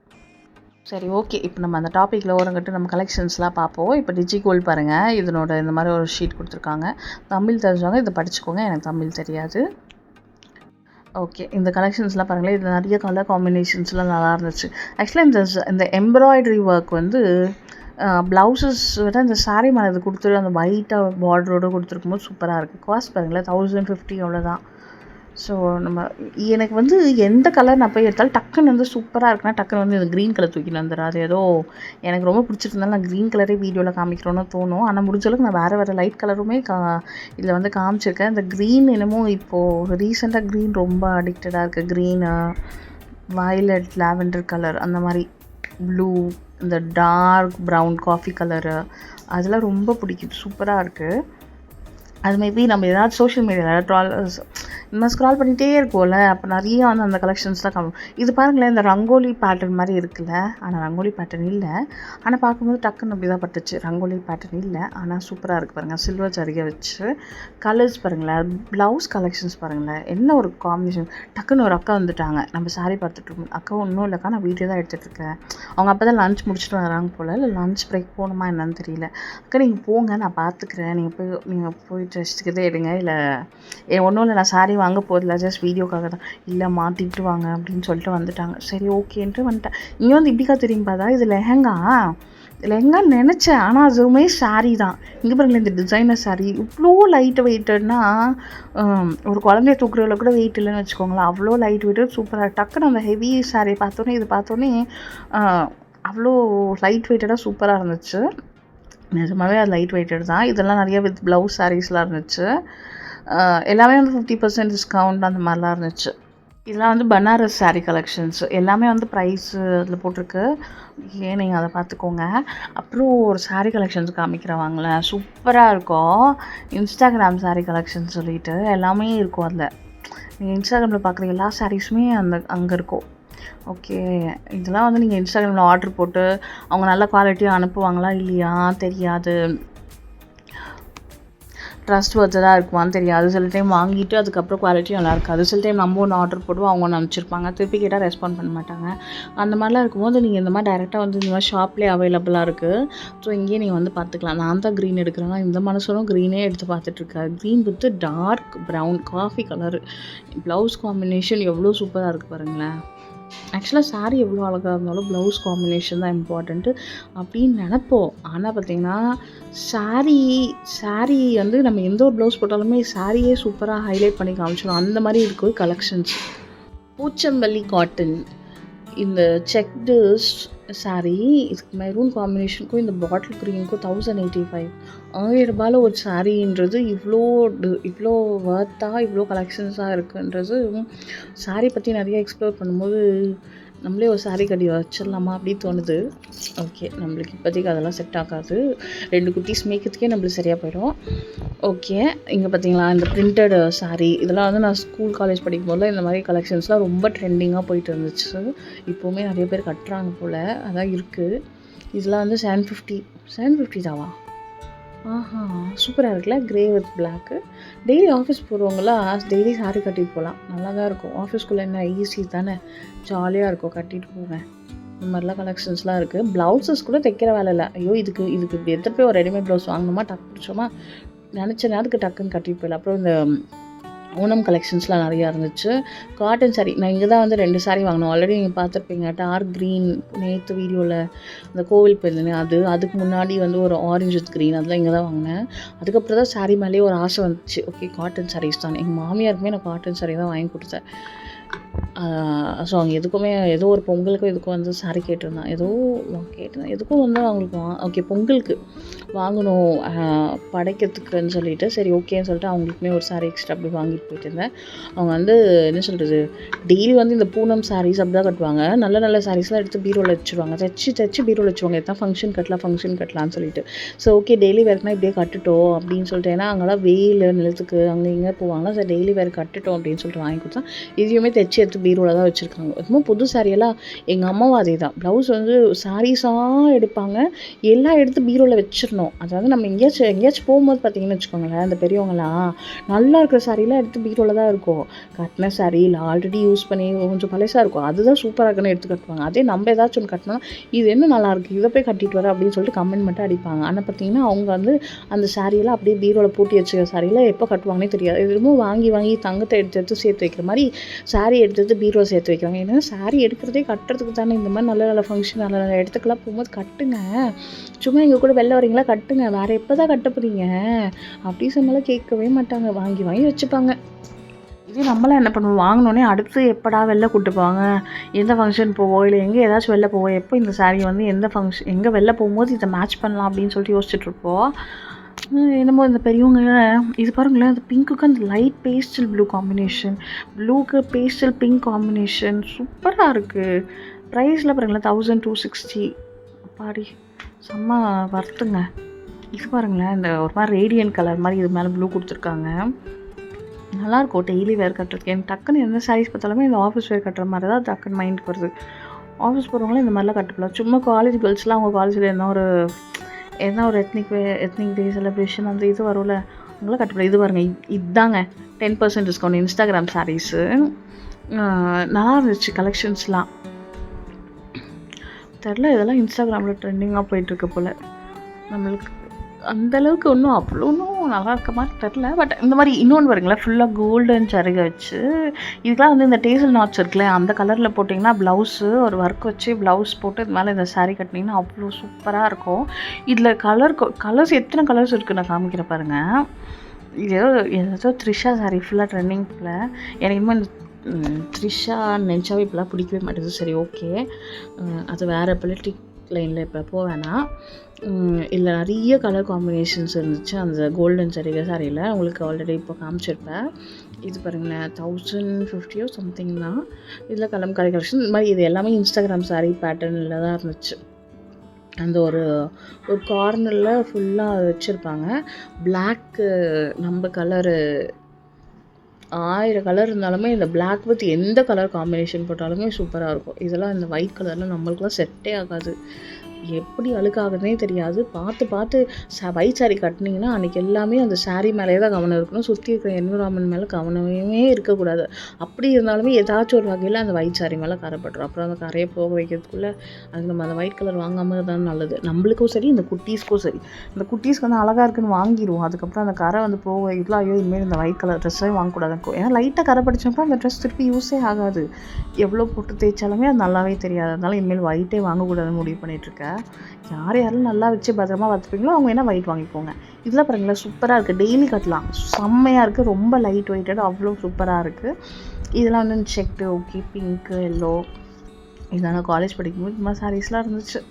சரி ஓகே, இப்போ நம்ம அந்த டாப்பிக்கில் ஓரங்கட்டு நம்ம கலெக்ஷன்ஸ்லாம் பார்ப்போம். இப்போ டிஜிகோல்ட் பாருங்கள், இதனோட இந்த மாதிரி ஒரு ஷீட் கொடுத்துருக்காங்க. தமிழ் தெரிஞ்சவங்க இதை படிச்சுக்கோங்க, எனக்கு தமிழ் தெரியாது. ஓகே இந்த கலெக்ஷன்ஸ்லாம் பாருங்களேன், இது நிறைய கலர் காம்பினேஷன்ஸ்லாம் நல்லா இருந்துச்சு. ஆக்சுவலாக இந்த எம்ப்ராய்டரி ஒர்க் வந்து ப்ளவுசஸ் விட இந்த சாரீ மேலே இது கொடுத்துரு அந்த ஒயிட்டாக பார்டரோடு கொடுத்துருக்கும்போது சூப்பராக இருக்குது. காஸ்ட் பாருங்களேன் 1050 அவ்வளோதான். ஸோ நம்ம எனக்கு வந்து எந்த கலர் நான் போய் எடுத்தாலும் டக்குன்னு வந்து சூப்பராக இருக்குன்னா டக்குன்னு வந்து இந்த க்ரீன் கலர் தூக்கின்னு வந்துடும். அது ஏதோ எனக்கு ரொம்ப பிடிச்சிருந்தாலும் நான் க்ரீன் கலரே வீடியோவில் காமிக்கிறோன்னு தோணும். ஆனால் முடிஞ்சளவுக்கு நான் வேறு லைட் கலருமே இதில் வந்து காமிச்சிருக்கேன். இந்த க்ரீன் என்னமோ இப்போது ரீசெண்டாக க்ரீன் ரொம்ப அடிக்டடாக இருக்குது. க்ரீனு, வயலட், லாவெண்டர் கலர், அந்த மாதிரி ப்ளூ, இந்த டார்க் ப்ரௌன் காஃபி கலரு அதெல்லாம் ரொம்ப பிடிக்குது, சூப்பராக இருக்குது. அது மேபி நம்ம ஏதாவது சோஷியல் மீடியாவில் நம்ம ஸ்க்ரால் பண்ணிகிட்டே இருக்கோம்ல, அப்போ நிறைய வந்து அந்த கலெக்ஷன்ஸ் தான் காணும். இது பாருங்களேன், இந்த ரங்கோலி பேட்டர்ன் மாதிரி இருக்குல்ல, ஆனால் ரங்கோலி பேட்டர்ன் இல்லை. ஆனால் பார்க்கும்போது டக்குன்னு அப்படி தான் பட்டுச்சு, ரங்கோலி பேட்டர்ன் இல்லை. ஆனால் சூப்பராக இருக்குது பாருங்கள், சில்வர் ஜரிகை வச்சு. கலர்ஸ் பாருங்களேன், ப்ளவுஸ் கலெக்ஷன்ஸ் பாருங்களேன், என்ன ஒரு காம்பினேஷன். டக்குன்னு ஒரு அக்கா வந்துட்டாங்க, நம்ம சாரீ பார்த்துட்டு இருக்கோம். அக்கா ஒன்றும் இல்லைக்கா, நான் வீடியோ தான் எடுத்துகிட்ருக்கேன். அவங்க அப்போ தான் லஞ்ச் முடிச்சுட்டு வராங்க போல், இல்லை லஞ்ச் பிரேக் போகணுமா என்னன்னு தெரியல. அக்கா நீங்கள் போங்க, நான் பார்த்துக்கிறேன், நீங்கள் போய் ட்ரெஸ்ட்டுக்கிட்டே எடுங்க, இல்லை ஒன்றும் இல்லை நான் சாரீ வாங்க போதில்ல, ஜஸ்ட் வீடியோக்காக தான். இல்லை மாற்றிட்டு வாங்க அப்படின்னு சொல்லிட்டு வந்துட்டாங்க. சரி ஓகேன்ட்டு வந்துட்டேன். இங்கே வந்து இப்படிக்கா தெரியும் பார்த்தா இது லெஹங்கான்னு நினச்சேன், ஆனால் அதுவுமே சாரீ தான். இங்கே பாருங்களேன், இந்த டிசைனர் சாரீ இவ்வளோ லைட் வெயிட்டட்னா ஒரு குழந்தைய தூக்குறதுல கூட வெயிட் இல்லைன்னு வச்சுக்கோங்களேன், அவ்வளோ லைட் வெயிட்டட் சூப்பராக. டக்குன்னு அந்த ஹெவி சாரீ பார்த்தோன்னே இது பார்த்தோன்னே அவ்வளோ லைட் வெயிட்டடாக சூப்பராக இருந்துச்சு. நிஜமாகவே அது லைட் வெயிட்டட் தான். இதெல்லாம் நிறைய வித் ப்ளவுஸ் சாரீஸ்லாம் இருந்துச்சு. எல்லாமே வந்து 50% டிஸ்கவுண்ட் அந்த மாதிரிலாம் இருந்துச்சு. இதெல்லாம் வந்து பனாரஸ் saree கலெக்ஷன்ஸ் எல்லாமே வந்து ப்ரைஸு அதில் போட்டிருக்கு. ஏன் நீங்கள் அதை பார்த்துக்கோங்க. அப்புறம் ஒரு saree கலெக்ஷன்ஸ் காமிக்கிறவாங்களேன், சூப்பராக இருக்கும். இன்ஸ்டாகிராம் saree கலெக்ஷன் சொல்லிட்டு எல்லாமே இருக்கும் அதில். நீங்கள் இன்ஸ்டாகிராமில் பார்க்குற எல்லா சாரீஸுமே அங்கே இருக்கும். ஓகே, இதெல்லாம் வந்து நீங்கள் இன்ஸ்டாகிராமில் ஆர்டர் போட்டு அவங்க நல்ல குவாலிட்டியாக அனுப்புவாங்களா இல்லையா தெரியாது, ட்ரஸ்ட் வர்த்ததாக இருக்குமான்னு தெரியாது. சில டைம் வாங்கிட்டு அதுக்கப்புறம் குவாலிட்டி நல்லா இருக்காது. சில டைம் நம்ம ஒன்று ஆர்டர் போடுவோம், அவங்க ஒன்று அனுப்பிச்சிருப்பாங்க, திருப்பி கேட்டால் ரெஸ்பாண்ட் பண்ண மாட்டாங்க. அந்த மாதிரிலாம் இருக்கும்போது நீங்கள் இந்த மாதிரி டைரெக்டாக வந்து இந்த மாதிரி ஷாப்லேயே அவைலபிளாக இருக்குது. ஸோ இங்கேயே நீங்கள் வந்து பார்த்துக்கலாம். நான் தான் க்ரீன் எடுக்கிறேன்னா இந்த மனசரும் க்ரீனே எடுத்து பார்த்துட்ருக்கேன். Green with dark brown coffee colour blouse combination எவ்வளோ சூப்பராக இருக்குது பாருங்களேன். ஆக்சுவலாக saree எவ்வளோ அழகாக இருந்தாலும் ப்ளவுஸ் காம்பினேஷன் தான் இம்பார்ட்டண்ட்டு அப்படின்னு நினப்போம். ஆனால் பார்த்திங்கன்னா saree வந்து நம்ம எந்த ஒரு ப்ளவுஸ் போட்டாலுமே சாரியே சூப்பராக ஹைலைட் பண்ணி காமிச்சிடும். அந்த மாதிரி இருக்குது கலெக்ஷன்ஸ். பூச்சம்பள்ளி காட்டன் இந்த செக்டு saree, இதுக்கு மெரூன் காம்பினேஷனுக்கும் இந்த பாட்டில் க்ரீனுக்கும் 1085. 1000 ரூபாயில் ஒரு சாரீன்றது இவ்வளோ வர்த்தாக இவ்வளோ கலெக்ஷன்ஸாக இருக்குன்றது. saree பற்றி நிறைய எக்ஸ்ப்ளோர் பண்ணும்போது நம்மளே ஒரு saree கட்டி வச்சிடலாமா அப்படி தோணுது. ஓகே, நம்மளுக்கு இப்போதைக்கு அதெல்லாம் செட் ஆகாது. 2 குட்டீஸ் மேய்க்கிறதுக்கே நம்மளுக்கு சரியாக போயிடும். ஓகே, இங்கே பார்த்தீங்களா இந்த பிரிண்டட் saree, இதெல்லாம் வந்து நான் ஸ்கூல் காலேஜ் படிக்கும் போது இந்த மாதிரி கலெக்ஷன்ஸ்லாம் ரொம்ப ட்ரெண்டிங்காக போயிட்டு இருந்துச்சு. இப்போவுமே நிறைய பேர் கட்டுறாங்க போல், அதான் இருக்குது. இதெல்லாம் வந்து 750 தாவா? ஆஹா, சூப்பராக இருக்குல்ல, grey with black. Daily office போகிறவங்களாம் டெய்லி saree கட்டிட்டு போகலாம், நல்லா தான் இருக்கும். ஆஃபீஸ்க்குள்ளே என்ன ஈஸி தானே, ஜாலியாக இருக்கும், கட்டிட்டு போவேன். இந்த மாதிரிலாம் கலெக்ஷன்ஸ்லாம் இருக்குது. ப்ளவுசஸ் கூட தைக்கிற வேலை இல்லை. ஐயோ, இதுக்கு எடுத்துகிட்டு போய் ஒரு ரெடிமேட் ப்ளவுஸ் வாங்கணுமா, டக்கு பிடிச்சோமா நினச்ச நேரத்துக்கு டக்குன்னு கட்டிட்டு போயிடலாம். அப்புறம் இந்த ஓணம் கலெக்ஷன்ஸ்லாம் நிறையா இருந்துச்சு. காட்டன் saree நான் இங்கே தான் வந்து 2 saree வாங்கினோம். ஆல்ரெடி நீங்கள் பார்த்துருப்பீங்க. டார்க் க்ரீன் நேற்று வீடியோவில் அந்த கோவில் போயிருந்தேன், அதுக்கு முன்னாடி வந்து ஒரு ஆரஞ்சு வித் க்ரீன், அதெல்லாம் இங்கே தான் வாங்கினேன். அதுக்கப்புறம் தான் saree மேலேயே ஒரு ஆசை வந்துச்சு. ஓகே, காட்டன் sarees தான். எங்கள் மாமியாருக்குமே நான் காட்டன் saree தான் வாங்கி கொடுத்தேன். ஸோ அவங்க எதுக்குமே ஏதோ ஒரு பொங்கலுக்கும் எதுக்கும் வந்து saree கேட்டிருந்தேன், எதுக்கும் வந்து அவங்களுக்கு ஓகே பொங்கலுக்கு வாங்கணும் படைக்கிறதுக்குன்னு சொல்லிட்டு சரி ஓகேன்னு சொல்லிட்டு அவங்களுக்குமே ஒரு saree எக்ஸ்ட்ரா அப்படி வாங்கிட்டு போயிட்டு இருந்தேன். அவங்க வந்து என்ன சொல்கிறது, டெய்லி வந்து இந்த பூனம் sarees அப்படி தான் கட்டுவாங்க. நல்ல நல்ல சாரீஸ்லாம் எடுத்து பீரோவில் வச்சுருவாங்க, தைச்சி பீரோவில் வச்சுருவாங்க. எத்தனை ஃபங்க்ஷன் கட்டலாம்னு சொல்லிட்டு. ஸோ ஓகே, டெய்லி வேர்க்குனா இப்படியே கட்டுட்டோம் அப்படின்னு சொல்லிட்டு, ஏன்னா அங்கெல்லாம் வெயில் நிலத்துக்கு அங்கே இங்கே போவாங்களா, சரி டெய்லி வேர் கட்டுட்டோம் அப்படின்னு சொல்லிட்டு வாங்கி கொடுத்தா. இதையுமே தைச்சி எடுத்து பீரோவில் தான் வச்சுருக்காங்க. ரொம்ப புது சாரியெல்லாம் எங்கள் அம்மாவும் அதே தான். ப்ளவுஸ் வந்து சாரீஸாக எடுப்பாங்க, எல்லாம் எடுத்து பீரோவில் வச்சிடணும். அதாவது நம்ம எங்கேயாச்சும் போகும்போது பார்த்தீங்கன்னு வச்சுக்கோங்களேன், அந்த பெரியவங்களாம் நல்லா இருக்கிற சாரீலாம் எடுத்து பீரோவில் தான் இருக்கும். கட்டின சாரீ இல்லை ஆல்ரெடி யூஸ் பண்ணி கொஞ்சம் பழசாக இருக்கும், அதுதான் சூப்பராக இருக்குன்னு எடுத்து கட்டுவாங்க. அதே நம்ம ஏதாச்சும் ஒன்று கட்டினா இது என்ன நல்லாயிருக்கு, இதை போய் கட்டிட்டு வர அப்படின்னு சொல்லிட்டு கமெண்ட் மட்டும் அடிப்பாங்க. ஆனால் பார்த்தீங்கன்னா அவங்க வந்து அந்த சாரியெல்லாம் அப்படியே பீரோவில் பூட்டி வச்சுக்கிற சாரியெல்லாம் எப்போ கட்டுவாங்கன்னே தெரியாது. எதுவுமே வாங்கி தங்கத்தை எடுத்து சேர்த்து வைக்கிற மாதிரி சாரீ எடுத்து பீரோ சேர்த்து வைக்கிறாங்க. ஏன்னா சாரீ எடுக்கிறதே கட்டுறதுக்கு தானே. இந்த மாதிரி நல்ல நல்ல ஃபங்க்ஷன் நல்ல நல்ல இடத்துக்கெல்லாம் போகும்போது கட்டுங்க, சும்மா எங்கள் கூட வெளில வரீங்களா கட்டுங்க, வேறு எப்போ தான் கட்ட போகிறீங்க அப்படி சொன்னாலும் கேட்கவே மாட்டாங்க, வாங்கி வச்சுப்பாங்க. இதே நம்மளாம் என்ன பண்ணுவோம், வாங்கினோடனே அடுத்து எப்படா வெளில கூப்பிட்டு போவாங்க, எந்த ஃபங்க்ஷன் போவோம் இல்லை எங்கே ஏதாச்சும் வெளில போவோம், எப்போ இந்த சாரீ வந்து எங்கே வெளில போகும்போது இதை மேட்ச் பண்ணலாம் அப்படின்னு சொல்லிட்டு யோசிச்சுட்ருப்போம். என்னமோ இந்த பெரியவங்க இது பாருங்களேன், அந்த பிங்க்குக்கு அந்த லைட் பேஸ்டல் ப்ளூ காம்பினேஷன், ப்ளூக்கு பேஸ்டல் பிங்க் காம்பினேஷன் சூப்பராக இருக்குது. ப்ரைஸில் பாருங்களேன் 1260. பாடி செம்ம வர்த்துங்க. இது பாருங்களேன், இந்த ஒரு மாதிரி ரேடியன்ட் கலர் மாதிரி இது மேலே ப்ளூ கொடுத்துருக்காங்க, நல்லாயிருக்கும் டெய்லி வேர் கட்டுறதுக்கு. எனக்கு டக்குன்னு எந்த சாரீஸ் பார்த்தாலுமே இந்த ஆஃபீஸ் வேர் கட்டுற மாதிரி தான் டக்குன்னு மைண்டுக்கு வருது. ஆஃபீஸ் போகிறவங்களும் இந்த மாதிரிலாம் கட்டுக்கலாம். சும்மா காலேஜ் கேர்ள்ஸ்லாம் அவங்க காலேஜில் என்ன ஒரு எத்னிக் டே செலிப்ரேஷன் அந்த இது வரும்ல, அவங்களாம் கட்டுப்படும். இது பாருங்கள், இதுதாங்க 10% டிஸ்கவுண்ட் இன்ஸ்டாகிராம் சாரீஸு. நல்லா இருந்துச்சு கலெக்ஷன்ஸ்லாம். தெரில, இதெல்லாம் இன்ஸ்டாகிராமில் ட்ரெண்டிங்காக போயிட்டுருக்கு போல். நம்மளுக்கு அந்தளவுக்கு ஒன்றும் அவ்வளோ ஒன்றும் நல்லா இருக்க மாதிரி தெரில. பட் இந்த மாதிரி இன்னொன்று வருங்களேன், ஃபுல்லாக கோல்டன் சரிகை வச்சு, இதுக்கெலாம் வந்து இந்த டேசல் நாட்ஸ் இருக்குல்ல, அந்த கலரில் போட்டிங்கன்னா ப்ளவுஸு ஒரு ஒர்க் வச்சு ப்ளவுஸ் போட்டு இது மேலே இந்த சாரீ கட்டினீங்கன்னா அவ்வளோ சூப்பராக இருக்கும். இதில் கலர்ஸ் எத்தனை கலர்ஸ் இருக்குது நான் காமிக்கிறேன் பாருங்கள். இது ஏதோ த்ரிஷா சாரீ ஃபுல்லாக ட்ரெண்டிங் போல். எனக்கு இன்னும் இந்த த்ரிஷா நினச்சாவே இப்போலாம் பிடிக்கவே மாட்டேது. சரி ஓகே, அது வேறு பொலிட்டிக் லைனில் இப்போ போவேன்னா. இதில் நிறைய கலர் காம்பினேஷன்ஸ் இருந்துச்சு அந்த கோல்டன் சரிகை சாரியில், உங்களுக்கு ஆல்ரெடி இப்போ காமிச்சிருப்பேன். இது பாருங்களேன் 1050 சம்திங் தான். இதில் கலம்காரி கலெக்ஷன் இந்த மாதிரி இது எல்லாமே இன்ஸ்டாகிராம் சாரீ பேட்டர்னில் தான் இருந்துச்சு. அந்த ஒரு கார்னரில் ஃபுல்லாக வச்சுருப்பாங்க. பிளாக்கு நம்ம கலரு 1000 கலர் இருந்தாலுமே இந்த பிளாக் வித் எந்த கலர் காம்பினேஷன் போட்டாலுமே சூப்பராக இருக்கும். இதெல்லாம் இந்த ஒயிட் கலரில் நம்மளுக்குலாம் செட்டே ஆகாது, எப்படி அழுக்காகுதுனே தெரியாது. பார்த்து ஒயிட் சாரீ கட்டினீங்கன்னா அன்றைக்கி எல்லாமே அந்த சாரீ மேலேயே தான் கவனம் இருக்கணும், சுற்றி இருக்கிற என்விரான்மெண்ட் மேலே கவனமே இருக்கக்கூடாது. அப்படி இருந்தாலுமே ஏதாச்சும் ஒரு வகையில் அந்த ஒயிட் சாரீ மேலே கரைப்பட்டுரும். அப்புறம் அந்த கரையை போக வைக்கிறதுக்குள்ளே அதுக்கு நம்ம அந்த ஒயிட் கலர் வாங்காமல் தான் நல்லது, நம்மளுக்கும் சரி இந்த குட்டீஸ்க்கும் சரி. இந்த குட்டீஸ்க்கு வந்து அழகாக இருக்குன்னு வாங்கிடுவோம், அதுக்கப்புறம் அந்த கரை வந்து போக வைக்கலாம். ஐயோ இனிமேல் இந்த ஒயிட் கலர் ட்ரெஸ்ஸே வாங்கக்கூடாது, ஏன்னா லைட்டாக கரை படிச்சப்போ அந்த ட்ரெஸ் திருப்பி யூஸே ஆகாது, எவ்வளோ போட்டு தேய்ச்சாலுமே அது நல்லாவே தெரியாது. அதனால இனிமேல் ஒயிட்டே வாங்கக்கூடாதுன்னு முடிவு பண்ணிகிட்ருக்கேன். யாரும் நல்லா வச்சு பத்திரமா பார்த்துப்பீங்களோ அவங்க என்ன ஒயிட் வாங்கிக்கோங்க. இதெல்லாம் பாருங்களேன் சூப்பராக இருக்குது, டெய்லி கட்டலாம், செம்மையாக இருக்குது, ரொம்ப லைட் வெயிட்டட், அவ்வளோ சூப்பராக இருக்குது. இதெல்லாம் வந்து செக்டு ஓகே, பிங்க்கு, எல்லோ, இதெல்லாம் காலேஜ் படிக்கும்போது இந்த மாதிரி சாரீஸ்லாம் இருந்துச்சு.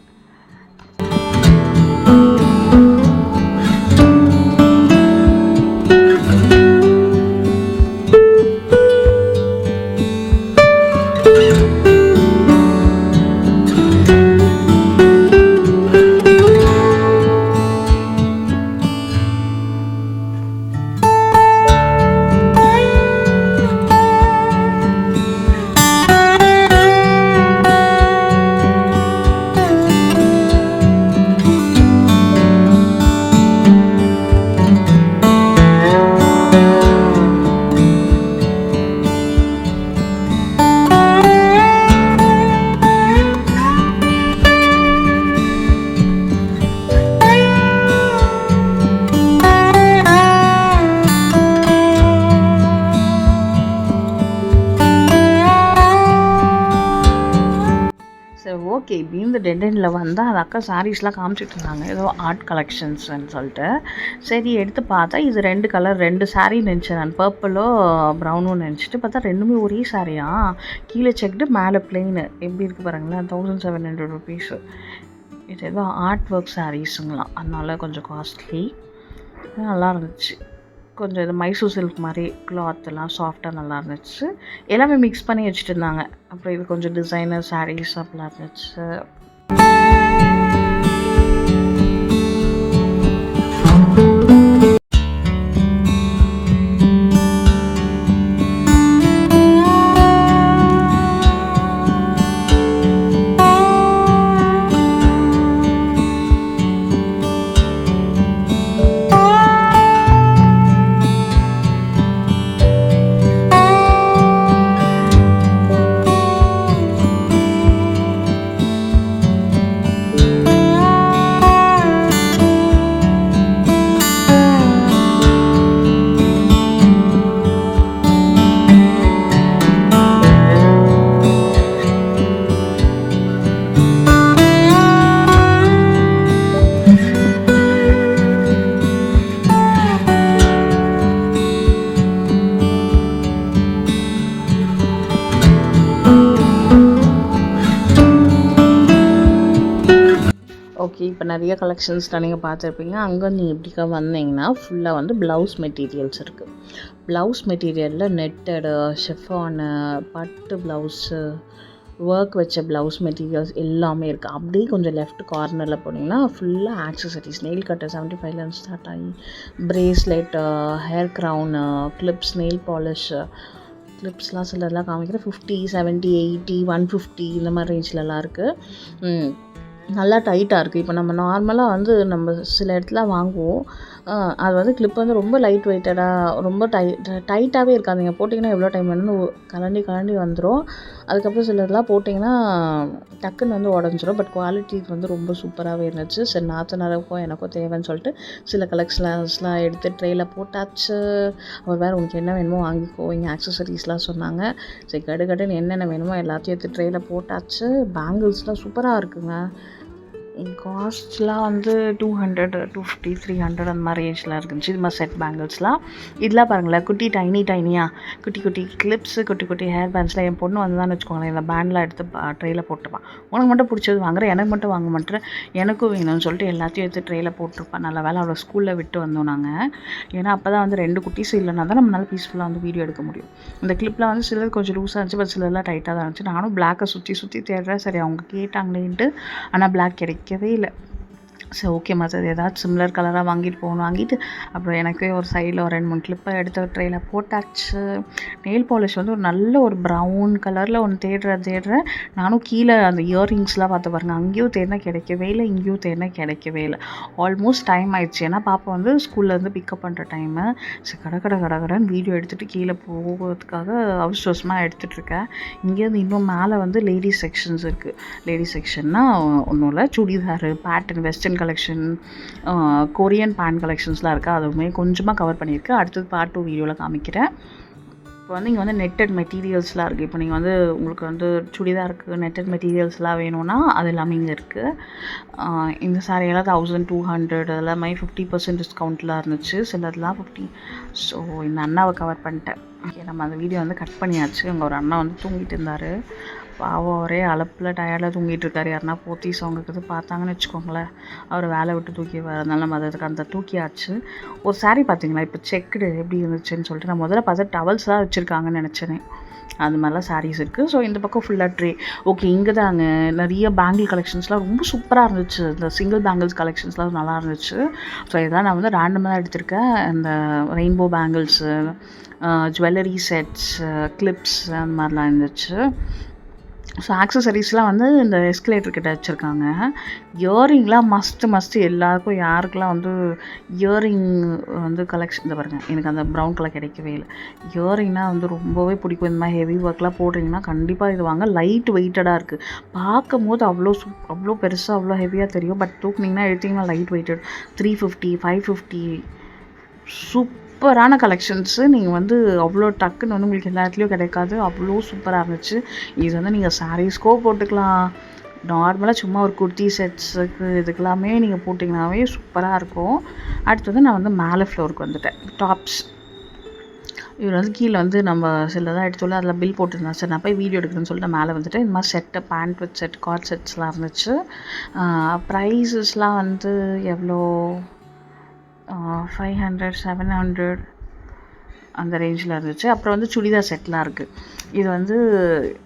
ஓகே, இப்படி இந்த டெட் எண்டில் வந்தால் அந்த அக்கா சாரீஸ்லாம் காமிச்சிட்டு இருந்தாங்க, ஏதோ ஆர்ட் கலெக்ஷன்ஸ்ன்னு சொல்லிட்டு. சரி எடுத்து பார்த்தா இது 2 கலர் 2 சாரீ நினச்சேன் நான், பர்பிளோ ப்ரௌனும் நினச்சிட்டு பார்த்தா ரெண்டுமே ஒரே சாரியா, கீழே செக்டு மேலே பிளெயின். எப்படி இருக்குது பாருங்களேன், 1700 rupees. இது ஏதோ ஆர்ட் ஒர்க் சாரீஸுங்களாம், அதனால கொஞ்சம் காஸ்ட்லி, நல்லா இருந்துச்சு. கொஞ்சம் இது மைசூர் சில்க் மாதிரி கிளாத்லாம் சாஃப்டாக நல்லா இருந்துச்சு, எல்லாமே மிக்ஸ் பண்ணி வச்சுட்டு இருந்தாங்க. அப்புறம் இது கொஞ்சம் டிசைனர் சாரீஸ் அப்படிலாம் இருந்துச்சு. ஓகே, இப்போ நிறைய கலெக்ஷன்ஸ்லாம் நீங்கள் பார்த்துருப்பீங்க. அங்கே நீங்கள் எப்படிக்கா வந்தீங்கன்னா ஃபுல்லாக வந்து ப்ளவுஸ் மெட்டீரியல்ஸ் இருக்குது. ப்ளவுஸ் மெட்டீரியலில் நெட்டடு, ஷிஃபானு, பட்டு ப்ளவுஸு, ஒர்க் வச்ச ப்ளவுஸ் மெட்டீரியல்ஸ் எல்லாமே இருக்குது. அப்படியே கொஞ்சம் லெஃப்ட் கார்னரில் போனீங்கன்னா ஃபுல்லாக ஆக்சசரிஸ், நெயில் கட்டர் 75 ஸ்டார்ட் ஆகி bracelet, hair crown, clips, nail polish, கிளிப்ஸ்லாம் சிலர்லாம் காமிக்கிறேன் 50, 70, 80, 150 இந்த மாதிரி ரேஞ்சிலலாம் இருக்குது. நல்லா டைட்டாக இருக்குது. இப்போ நம்ம நார்மலாக வந்து நம்ம சில இடத்துல வாங்குவோம், அது வந்து கிளிப் வந்து ரொம்ப லைட் வெயிட்டடாக ரொம்ப டைட்டாகவே இருக்காது. நீங்கள் போட்டிங்கன்னா எவ்வளோ டைம் வேணும்னு கலண்டி வந்துடும். அதுக்கப்புறம் சிலர்லாம் போட்டிங்கன்னா டக்குன்னு வந்து உடஞ்சிரும். பட் குவாலிட்டி வந்து ரொம்ப சூப்பராகவே இருந்துச்சு. சரி நாத்தனாருக்கும் எனக்கும் தேவைன்னு சொல்லிட்டு சில கலெக்ஷன்ஸ்லாம் எடுத்து ட்ரேயில் போட்டாச்சு. அவர் வேறு உனக்கு என்ன வேணுமோ வாங்கிக்கோ, இங்கே ஆக்சசரிஸ்லாம் சொன்னாங்க. சரி கடுன்னு என்னென்ன வேணுமோ எல்லாத்தையும் எடுத்து ட்ரேயில் போட்டாச்சு. பேங்கிள்ஸ்லாம் சூப்பராக இருக்குங்க. காஸ்ட்லாம் வந்து 200, 250, 300 அந்த மாதிரி ரேஞ்சில் இருந்துச்சு. இது மாதிரி செட் பேங்கிள்ஸ்லாம். இதெல்லாம் பாருங்களேன், குட்டி டைனியாக குட்டி குட்டி கிளிப்ஸு, குட்டி குட்டி ஹேர் பேண்ட்ஸ்லாம். என் பொண்ணு வந்து தான் வச்சுக்கோங்களேன், இந்த பேண்ட்லாம் எடுத்து ட்ரெயில் போட்டுப்பான். உனக்கு மட்டும் பிடிச்சது வாங்குறேன், எனக்கு மட்டும் வாங்க மாட்டேன், எனக்கும் வேணும்னு சொல்லிட்டு எல்லாத்தையும் எடுத்து ட்ரெயில் போட்டிருப்பான். நல்ல வேலை அவளை ஸ்கூலில் விட்டு வந்தோம் நாங்கள். ஏன்னா அப்போ தான் வந்து 2 குட்டிஸ் இல்லைனா தான் நம்மளால் பீஸ்ஃபுல்லாக வந்து வீடியோ எடுக்க முடியும். இந்த கிளிப்பில் வந்து சிலது கொஞ்சம் லூஸாக இருந்துச்சு, பட் சிலர்லாம் டைட்டாக தான் இருந்துச்சு. நானும் பிளாக்கை சுற்றி தேடுறேன். சரி அவங்க கேட்டாங்களேன்ட்டு, ஆனால் பிளாக் கிடைக்கவே இல்லை. சரி ஓகே மற்றது ஏதாச்சும் சிமிலர் கலராக வாங்கிட்டு அப்புறம் எனக்கே ஒரு சைடில் ஒரு 2-3 கிளிப்பை எடுத்து ட்ரெயில் போட்டாச்சு. நெயில் பாலிஷ் வந்து ஒரு நல்ல ஒரு ப்ரௌன் கலரில் ஒன்று தேடுறேன். நானும் கீழே அந்த இயர்ரிங்ஸ்லாம் பார்த்து பாருங்கள், அங்கேயும் தேடினா கிடைக்கவே இல்லை, இங்கேயும் தேடினா கிடைக்கவே இல்லை. ஆல்மோஸ்ட் டைம் ஆயிடுச்சு. ஏன்னா பாப்பா வந்து ஸ்கூல்லேருந்து பிக்கப் பண்ணுற டைமு. சரி கடகடன்னு வீடியோ எடுத்துகிட்டு கீழே போகிறதுக்காக அவசரமாக எடுத்துகிட்ருக்கேன். இங்கேருந்து இன்னும் மேலே வந்து லேடிஸ் செக்ஷன்ஸ் இருக்குது. லேடிஸ் செக்ஷன்னால் ஒன்றும் இல்லை, churidar, pattern, western collection, Korean pant கலெக்ஷன்ஸ்லாம் இருக்குது. அதுவுமே கொஞ்சமாக கவர் பண்ணியிருக்கேன். அடுத்தது பார்ட் 2 வீடியோவில் காமிக்கிறேன். இப்போ வந்து இங்கே வந்து நெட்டட் மெட்டீரியல்ஸ்லாம் இருக்குது. இப்போ நீங்கள் வந்து உங்களுக்கு வந்து சுடிதாருக்கு நெட்டட் மெட்டீரியல்ஸ்லாம் வேணும்னா அது எல்லாமே இங்கே இருக்குது. இந்த சாரியெல்லாம் 1200, அதெல்லாமே 50% டிஸ்கவுண்ட்டில் இருந்துச்சு. சிலதெல்லாம் 50. ஸோ இந்த அண்ணாவை கவர் பண்ணிட்டேன். ஓகே, நம்ம அந்த வீடியோ வந்து கட் பண்ணியாச்சு. அங்கே ஒரு அண்ணா வந்து தூங்கிட்டு இருந்தார். பாவம் ஒரே அலப்பில் டயர்டில் தூங்கிட்டு இருக்காரு. யாருன்னா போத்தீஸ் அவங்களுக்கு பார்த்தாங்கன்னு வச்சுக்கோங்களேன், அவர் வேலை விட்டு தூக்கிடுவார். அதனால நம்ம அதுக்கு அந்த தூக்கியாச்சு. ஒரு சாரீ பார்த்தீங்களா, இப்போ செக்குடு எப்படி இருந்துச்சுன்னு சொல்லிட்டு நான் முதல்ல பார்த்தா டவல்ஸ்லாம் வச்சுருக்காங்கன்னு நினச்சேனே. அது மாதிரிலாம் சாரீஸ் இருக்குது. ஸோ இந்த பக்கம் ஃபுல்லாக ட்ரே. ஓகே, இங்கே தாங்க நிறைய பேங்கிள் கலெக்ஷன்ஸ்லாம் ரொம்ப சூப்பராக இருந்துச்சு. இந்த சிங்கிள் பேங்கிள்ஸ் கலெக்ஷன்ஸ்லாம் நல்லா இருந்துச்சு. ஸோ இதெல்லாம் நான் வந்து ரேண்டமாக தான் எடுத்திருக்கேன். இந்த rainbow bangles, jewellery sets, clips அந்த மாதிரிலாம் இருந்துச்சு. ஸோ ஆக்சசரிஸ்லாம் வந்து இந்த எஸ்கலேட்டர் கிட்ட வச்சுருக்காங்க. இயரிங்லாம் மஸ்ட்டு எல்லாருக்கும். யாருக்கெல்லாம் வந்து இயரிங் வந்து கலெக்ஷன் இந்த பாருங்கள், எனக்கு அந்த ப்ரௌன் கலர் கிடைக்கவே இல்லை. இயரிங்னால் வந்து ரொம்பவே பிடிக்கும். இந்த மாதிரி ஹெவி ஒர்க்லாம் போடுறீங்கன்னா கண்டிப்பாக இது வாங்க. லைட் வெயிட்டடாக இருக்குது. பார்க்கும் போது அவ்வளோ பெருசாக அவ்வளோ ஹெவியாக தெரியும். பட் தூக்குனிங்கன்னா எடுத்திங்கன்னா லைட் வெயிட்டட். 350, 550 சூப்பரான கலெக்ஷன்ஸு. நீங்கள் வந்து அவ்வளோ டக்குன்னு வந்து உங்களுக்கு எல்லா இடத்துலையும் கிடைக்காது. அவ்வளோ சூப்பராக இருந்துச்சு. இது வந்து நீங்கள் சாரீஸ்க்கோ போட்டுக்கலாம், நார்மலாக சும்மா ஒரு குர்த்தி செட்ஸுக்கு இதுக்கெல்லாமே நீங்கள் போட்டிங்கனாவே சூப்பராக இருக்கும். அடுத்தது நான் வந்து மேலே ஃப்ளோருக்கு வந்துட்டேன். டாப்ஸ் இவர் வந்து கீழே வந்து நம்ம சிலதான் எடுத்தோல்ல, அதில் பில் போட்டுருந்தேன். சரி நான் போய் வீடியோ எடுக்கிறேன்னு சொல்லிட்டு மேலே வந்துட்டு இந்த மாதிரி set, pant with set, coord செட்ஸ்லாம் இருந்துச்சு. ப்ரைஸஸ்லாம் வந்து எவ்வளோ, 500, 700 அந்த ரேஞ்சில் இருந்துச்சு. அப்புறம் வந்து சுடிதார் செட்லாம் இருக்குது. இது வந்து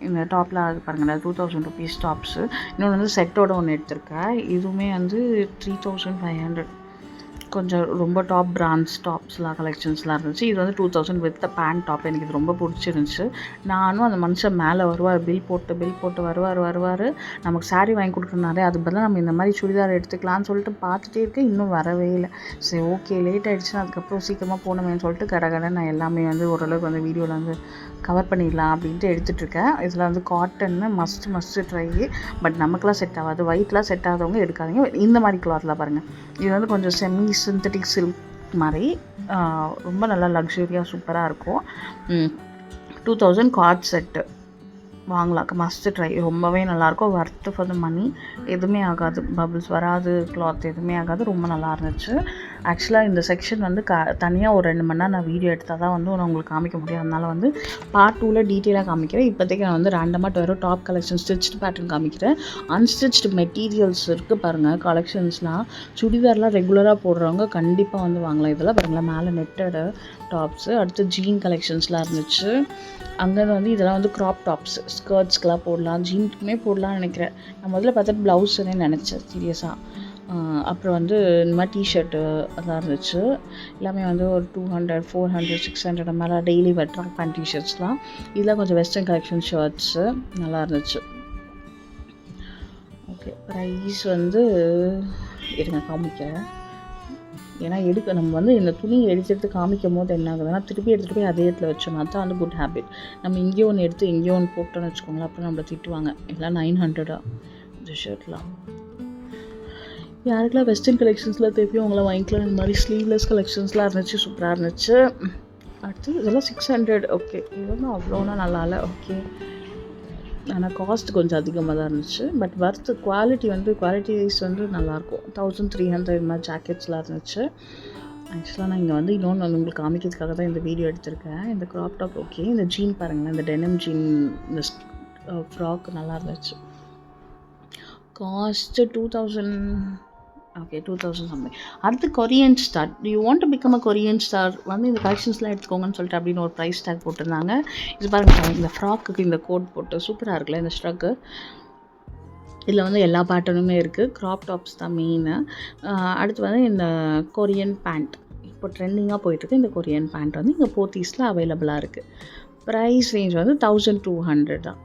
இந்த டாப்பில் அது பாருங்கள், 2000 rupees டாப்ஸு. இன்னொன்று வந்து செட்டோட ஒன்று எடுத்திருக்கேன். இதுவுமே வந்து 3500. கொஞ்சம் ரொம்ப டாப் பிராண்ட்ஸ் டாப்ஸ்லாம் கலெக்ஷன்ஸ்லாம் இருந்துச்சு. இது வந்து 2000 வித் பேண்ட் டாப். எனக்கு இது ரொம்ப பிடிச்சிருந்துச்சு. நானும் அந்த மனுஷன் மேலே வருவார், பில் போட்டு வருவார். நமக்கு சாரீ வாங்கி கொடுக்குறனாலே அது பதிலாக நம்ம இந்த மாதிரி சுடிதார் எடுத்துக்கலான்னு சொல்லிட்டு பார்த்துட்டே இருக்கேன். இன்னும் வரவே இல்லை. சரி ஓகே, லேட் ஆகிடுச்சுன்னா அதுக்கப்புறம் சீக்கிரமாக போகணுமேன்னு சொல்லிட்டு கடை நான் எல்லாமே வந்து ஓரளவுக்கு வந்து வீடியோவில் வந்து கவர் பண்ணிடலாம் அப்படின்ட்டு எடுத்துகிட்ருக்கேன். இதில் வந்து காட்டன்னு மஸ்ட்டு ட்ரை. பட் நமக்குலாம் செட் ஆகாது. ஒயிட்லாம் செட் ஆகாதவங்க எடுக்காதீங்க. இந்த மாதிரி கிளாத்லாம் பாருங்கள், இது வந்து கொஞ்சம் செமி சிந்தட்டிக் சில்க் மாதிரி ரொம்ப நல்லா லக்ஸுரியாக சூப்பராக இருக்கும். 2000 கார்ட் செட்டு வாங்கலாம். Must try. ரொம்பவே நல்லாயிருக்கும். ஒர்த்து ஃபார் த மணி. எதுவுமே ஆகாது, பபிள்ஸ் வராது, கிளாத் எதுவுமே ஆகாது. ரொம்ப நல்லா இருந்துச்சு. ஆக்சுவலாக இந்த செக்ஷன் வந்து தனியாக ஒரு 2 மணி நேரம் நான் வீடியோ எடுத்தால் தான் வந்து நான் உங்களுக்கு காமிக்க முடியும். அதனால் வந்து பார்ட் 2ல் டீட்டெயிலாக காமிக்கிறேன். இப்போதைக்கு நான் வந்து ரேண்டமாக வெறும் டாப் கலெக்ஷன், ஸ்டிச்டு பேட்டர்ன் காமிக்கிறேன். அன்ஸ்டிச்டு மெட்டீரியல்ஸ் இருக்குது பாருங்கள் கலெக்ஷன்ஸ்லாம். சுடிதார்லாம் ரெகுலராக போடுறவங்க கண்டிப்பாக வந்து வாங்கலாம். இதெல்லாம் பாருங்களேன், மேலே நெட்டடு டாப்ஸு. அடுத்து ஜீன் கலெக்ஷன்ஸ்லாம் இருந்துச்சு. அங்கே வந்து இதெல்லாம் வந்து க்ராப் டாப்ஸ், ஸ்கர்ட்ஸ்க்கெலாம் போடலாம், ஜீன்ஸுக்குமே போடலாம்னு நினைக்கிறேன். நான் முதல்ல பார்த்துட்டு ப்ளவுஸுன்னே நினச்சேன் சீரியஸாக. அப்புறம் வந்து இந்த மாதிரி டிஷர்ட்டு அதெல்லாம் இருந்துச்சு. எல்லாமே வந்து ஒரு 200, 400, 600 அந்த மாதிரி டெய்லி வேர் ட்ராக் பேண்ட் டிஷர்ட்ஸ்லாம். இதெல்லாம் கொஞ்சம் வெஸ்டர்ன் கலெக்ஷன் ஷர்ட்ஸு நல்லா இருந்துச்சு. ஓகே, ப்ரைஸ் வந்து இருங்க காமிக்கிறேன். ஏன்னா நம்ம வந்து இந்த துணியை எடுத்து காமிக்கும் போது என்ன ஆகுதுன்னா, திருப்பி எடுத்துகிட்டு போய் அதே இடத்துல வச்சோம்னா தான் வந்து குட் ஹேபிட். நம்ம இங்கேயோ ஒன்று எடுத்து எங்கேயோ ஒன்று போட்டோன்னு வச்சுக்கோங்களேன், அப்புறம் நம்மளை திட்டுவாங்க. எல்லாம் 900 இந்த ஷர்ட்லாம். யாருக்கெல்லாம் வெஸ்டர்ன் கலெக்ஷன்ஸில் தேவையோ அவங்களாம் வாங்கிக்கலாம். இந்த மாதிரி ஸ்லீவ்லெஸ் கலெக்ஷன்ஸ்லாம் இருந்துச்சு, சூப்பராக இருந்துச்சு. அடுத்து இதெல்லாம் 600. ஓகே, இது வந்து அவ்வளோனா நல்லா இல்லை. ஓகே, ஆனால் காஸ்ட் கொஞ்சம் அதிகமாக தான் இருந்துச்சு. பட் குவாலிட்டி வைஸ் வந்து நல்லாயிருக்கும். 1300 இது மாதிரி ஜாக்கெட்ஸ்லாம் இருந்துச்சு. ஆக்சுவலாக நான் இங்கே வந்து இன்னொன்று உங்களுக்கு காமிக்கிறதுக்காக தான் இந்த வீடியோ எடுத்திருக்கேன். இந்த க்ராப் டாப் ஓகே. இந்த ஜீன் பாருங்களேன், இந்த டெனிம் ஜீன் இந்த ஃப்ராக் நல்லா இருந்துச்சு. Cost 2000 okay 2000 something. அடுத்து Korean star. You want to become a Korean star வந்து இந்த கலெக்ஷன்ஸ்லாம் எடுத்துக்கோங்கன்னு சொல்லிட்டு அப்படின்னு ஒரு ப்ரைஸ் டேக் போட்டிருந்தாங்க. இது பாருங்கள், இந்த ஃப்ராக்குக்கு இந்த கோட் போட்டு சூப்பராக இருக்குல்ல இந்த ஸ்ட்ரக்கு. இதில் வந்து எல்லா பேட்டர்னுமே இருக்குது. க்ராப் டாப்ஸ் தான் மெயினு. அடுத்து வந்து இந்த கொரியன் பேண்ட் இப்போ ட்ரெண்டிங்காக போயிட்டுருக்கு. இந்த கொரியன் பேண்ட் வந்து இங்கே போத்தீஸில் அவைலபிளாக இருக்குது. ப்ரைஸ் ரேஞ்ச் வந்து 1200 தான்.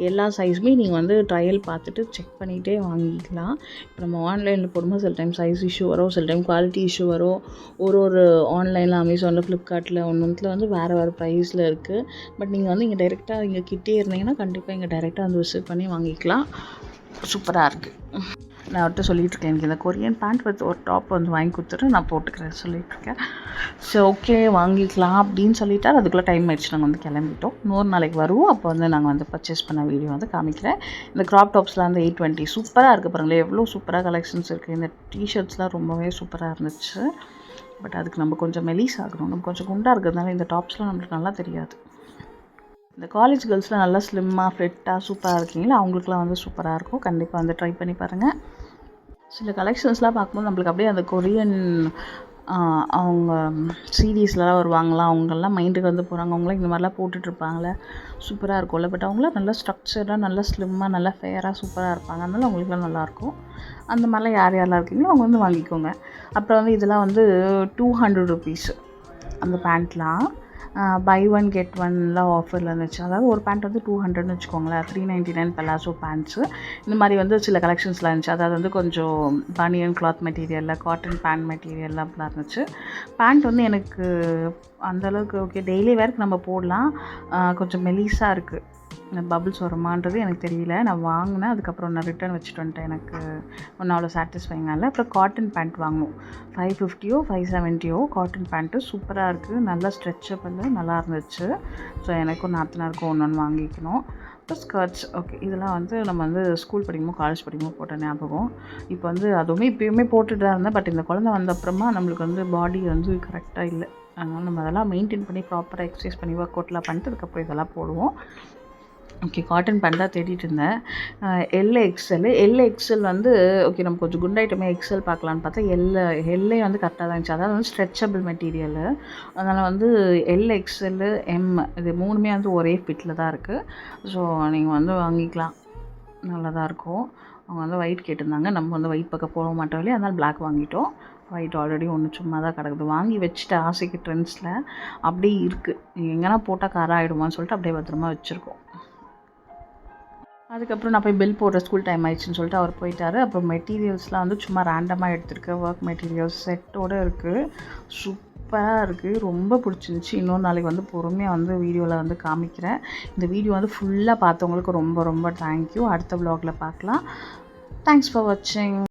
எல்லா சைஸுமே நீங்கள் வந்து ட்ரையல் பார்த்துட்டு செக் பண்ணிகிட்டே வாங்கிக்கலாம். இப்போ நம்ம ஆன்லைனில் போடும்போது சில டைம் சைஸ் இஷ்யூ வரும், சில டைம் குவாலிட்டி இஷ்யூ வரும். ஒரு ஆன்லைனில் அமேசானில் ஃப்ளிப்கார்ட்டில் ஒன்றுத்தில் வந்து வேறு ப்ரைஸில் இருக்குது. பட் நீங்கள் வந்து இங்கே டைரெக்டாக இங்கே கிட்டே இருந்தீங்கன்னா கண்டிப்பாக இங்கே டைரெக்டாக வந்து விசிட் பண்ணி வாங்கிக்கலாம். சூப்பராக இருக்குது. நான் அவர்கிட்ட சொல்லிகிட்ருக்கேன், எனக்கு இந்த கொரியன் பேண்ட் வித் ஒரு டாப் வந்து வாங்கி கொடுத்துட்டு நான் போட்டுக்கிறேன் சொல்லிகிட்ருக்கேன். ஸோ ஓகே வாங்கிக்கலாம் அப்படின்னு சொல்லிட்டார். அதுக்குள்ளே டைம் ஆகிடுச்சு, நாங்கள் வந்து கிளம்பிட்டோம். இன்னொரு நாளைக்கு வருவோம், அப்போ வந்து நாங்கள் வந்து பர்ச்சேஸ் பண்ண வீடியோ வந்து காமிக்கிறேன். இந்த க்ராப் டாப்ஸ்லாம் வந்து 820 சூப்பராக இருக்குது பாருங்களேன், எவ்வளோ சூப்பராக கலெக்ஷன்ஸ் இருக்குது. இந்த டிஷர்ட்ஸ்லாம் ரொம்பவே சூப்பராக இருந்துச்சு. பட் அதுக்கு நம்ம கொஞ்சம் மெலிஸ் ஆகணும், நம்ம கொஞ்சம் குண்டாக இருக்கிறதுனால இந்த டாப்ஸ்லாம் நம்மளுக்கு நல்லா தெரியாது. இந்த காலேஜ் கேர்ள்ஸ்லாம் நல்லா ஸ்லிம்மாக ஃபிட்டாக சூப்பராக இருக்கீங்களா, அவங்களுக்குலாம் வந்து சூப்பராக இருக்கும். கண்டிப்பாக வந்து ட்ரை பண்ணி பாருங்கள். சில கலெக்ஷன்ஸ்லாம் பார்க்கும்போது நம்மளுக்கு அப்படியே அந்த கொரியன் அவங்க சீரீஸ்லாம் வருவாங்களா, அவங்கெல்லாம் மைண்டுக்கு வந்து போகிறாங்க. அவங்களாம் இந்த மாதிரிலாம் போட்டுட்ருப்பாங்களே, சூப்பராக இருக்கும்ல. பட் அவங்களாம் நல்லா ஸ்ட்ரக்சர்டாக நல்லா ஸ்லிம்மாக நல்லா ஃபேராக சூப்பராக இருப்பாங்க. அதனால அவங்களுக்குலாம் நல்லாயிருக்கும். அந்த மாதிரிலாம் யாரெல்லாம் இருக்கீங்களோ அவங்க வந்து வாங்கிக்கோங்க. அப்புறம் வந்து இதெல்லாம் வந்து 200 ருபீஸ் அந்த பேண்ட்லாம். பை ஒன் கெட் ஒன்லாம் ஆஃபரில் இருந்துச்சு. அதாவது ஒரு பேண்ட் வந்து 200ன்னு வச்சுக்கோங்களேன். 399 பலாசோ பேண்ட்ஸு இந்த மாதிரி வந்து சில கலெக்ஷன்ஸ்லாம் இருந்துச்சு. அதாவது வந்து கொஞ்சம் பனியன் கிளாத் மெட்டீரியலில் காட்டன் பேண்ட் மெட்டீரியல்லாம் அப்படிலாம் இருந்துச்சு. பேண்ட் வந்து எனக்கு அந்தளவுக்கு ஓகே, டெய்லி வேர்க்கு நம்ம போடலாம். கொஞ்சம் மெலிஸாக இருக்குது. பபிள்ஸ் வருமானது எனக்கு தெரியல. நான் வாங்கினேன், அதுக்கப்புறம் நான் ரிட்டர்ன் வச்சுட்டு வந்துட்டேன். எனக்கு ஒன்றும் அவ்வளோ சாட்டிஸ்ஃபைங்காக இல்லை. அப்புறம் காட்டன் பேண்ட் வாங்கணும். 550 570 காட்டன் பேண்ட்டு சூப்பராக இருக்குது. நல்லா ஸ்ட்ரெச்சபிள் நல்லா இருந்துச்சு. ஸோ எனக்கும் நாத்தனாருக்கும் ஒன்று வாங்கிக்கணும். அப்புறம் ஸ்கர்ட்ஸ் ஓகே, இதெல்லாம் வந்து நம்ம வந்து ஸ்கூல் படிக்கும்போது காலேஜ் படிக்கும்போது போட்ட ஞாபகம். இப்போ வந்து அதுவுமே இப்போயுமே போட்டுட்டு தான் இருந்தேன். பட் இந்த குழந்தை வந்த அப்புறமா நம்மளுக்கு வந்து பாடி வந்து கரெக்டாக இல்லை. அதனால் நம்ம அதெல்லாம் மெயின்டைன் பண்ணி ப்ராப்பராக எக்ஸசைஸ் பண்ணி ஒர்க் அவுட்லாம் பண்ணிட்டு அதுக்கப்புறம் இதெல்லாம் போடுவோம். ஓகே, காட்டன் பேண்ட் தான் தேடிட்டு இருந்தேன். எல்எக்ஸ்எல் வந்து ஓகே, நம்ம கொஞ்சம் குண்டாயிட்டமே எக்ஸ்எல் பார்க்கலான்னு பார்த்தா எல்ஏ வந்து கரெக்டாக தான் இருந்துச்சு. அதாவது வந்து ஸ்ட்ரெச்சபிள் மெட்டீரியலு. அதனால் வந்து எல்எக்ஸ்எல் எம் இது மூணுமே வந்து ஒரே ஃபிட்டில் தான் இருக்குது. ஸோ நீங்கள் வந்து வாங்கிக்கலாம், நல்லா தான் இருக்கும். அவங்க வந்து ஒயிட் கேட்டிருந்தாங்க, நம்ம வந்து ஒயிட் பக்கம் போக மாட்டோம் இல்லையா, அதனால் பிளாக் வாங்கிட்டோம். ஒயிட் ஆல்ரெடி ஒன்று சும்மா தான் கிடக்குது, வாங்கி வச்சுட்டு ஆசைக்கு ட்ரெண்ட்ஸில் அப்படியே இருக்குது. எங்கன்னா போட்டால் காரம் ஆகிடுமான்னு சொல்லிட்டு அப்படியே பத்திரமா வச்சுருக்கோம். அதுக்கப்புறம் நான் போய் பில் போடுற ஸ்கூல் டைம் ஆயிடுச்சுன்னு சொல்லிட்டு அவர் போயிட்டார். அப்புறம் மெட்டீரியல்ஸ்லாம் வந்து சும்மா ரேண்டமாக எடுத்துருக்கேன். ஒர்க் மெட்டீரியல்ஸ் செட்டோடு இருக்குது. சூப்பராக இருக்குது, ரொம்ப பிடிச்சிருந்துச்சி. இன்னொரு நாளைக்கு வந்து பொறுமையாக வந்து வீடியோவில் வந்து காமிக்கிறேன். இந்த வீடியோ வந்து ஃபுல்லாக பார்த்தவங்களுக்கு ரொம்ப ரொம்ப தேங்க்யூ. அடுத்த வ்ளாகில் பார்க்கலாம். தேங்க்ஸ் ஃபார் வாட்சிங்.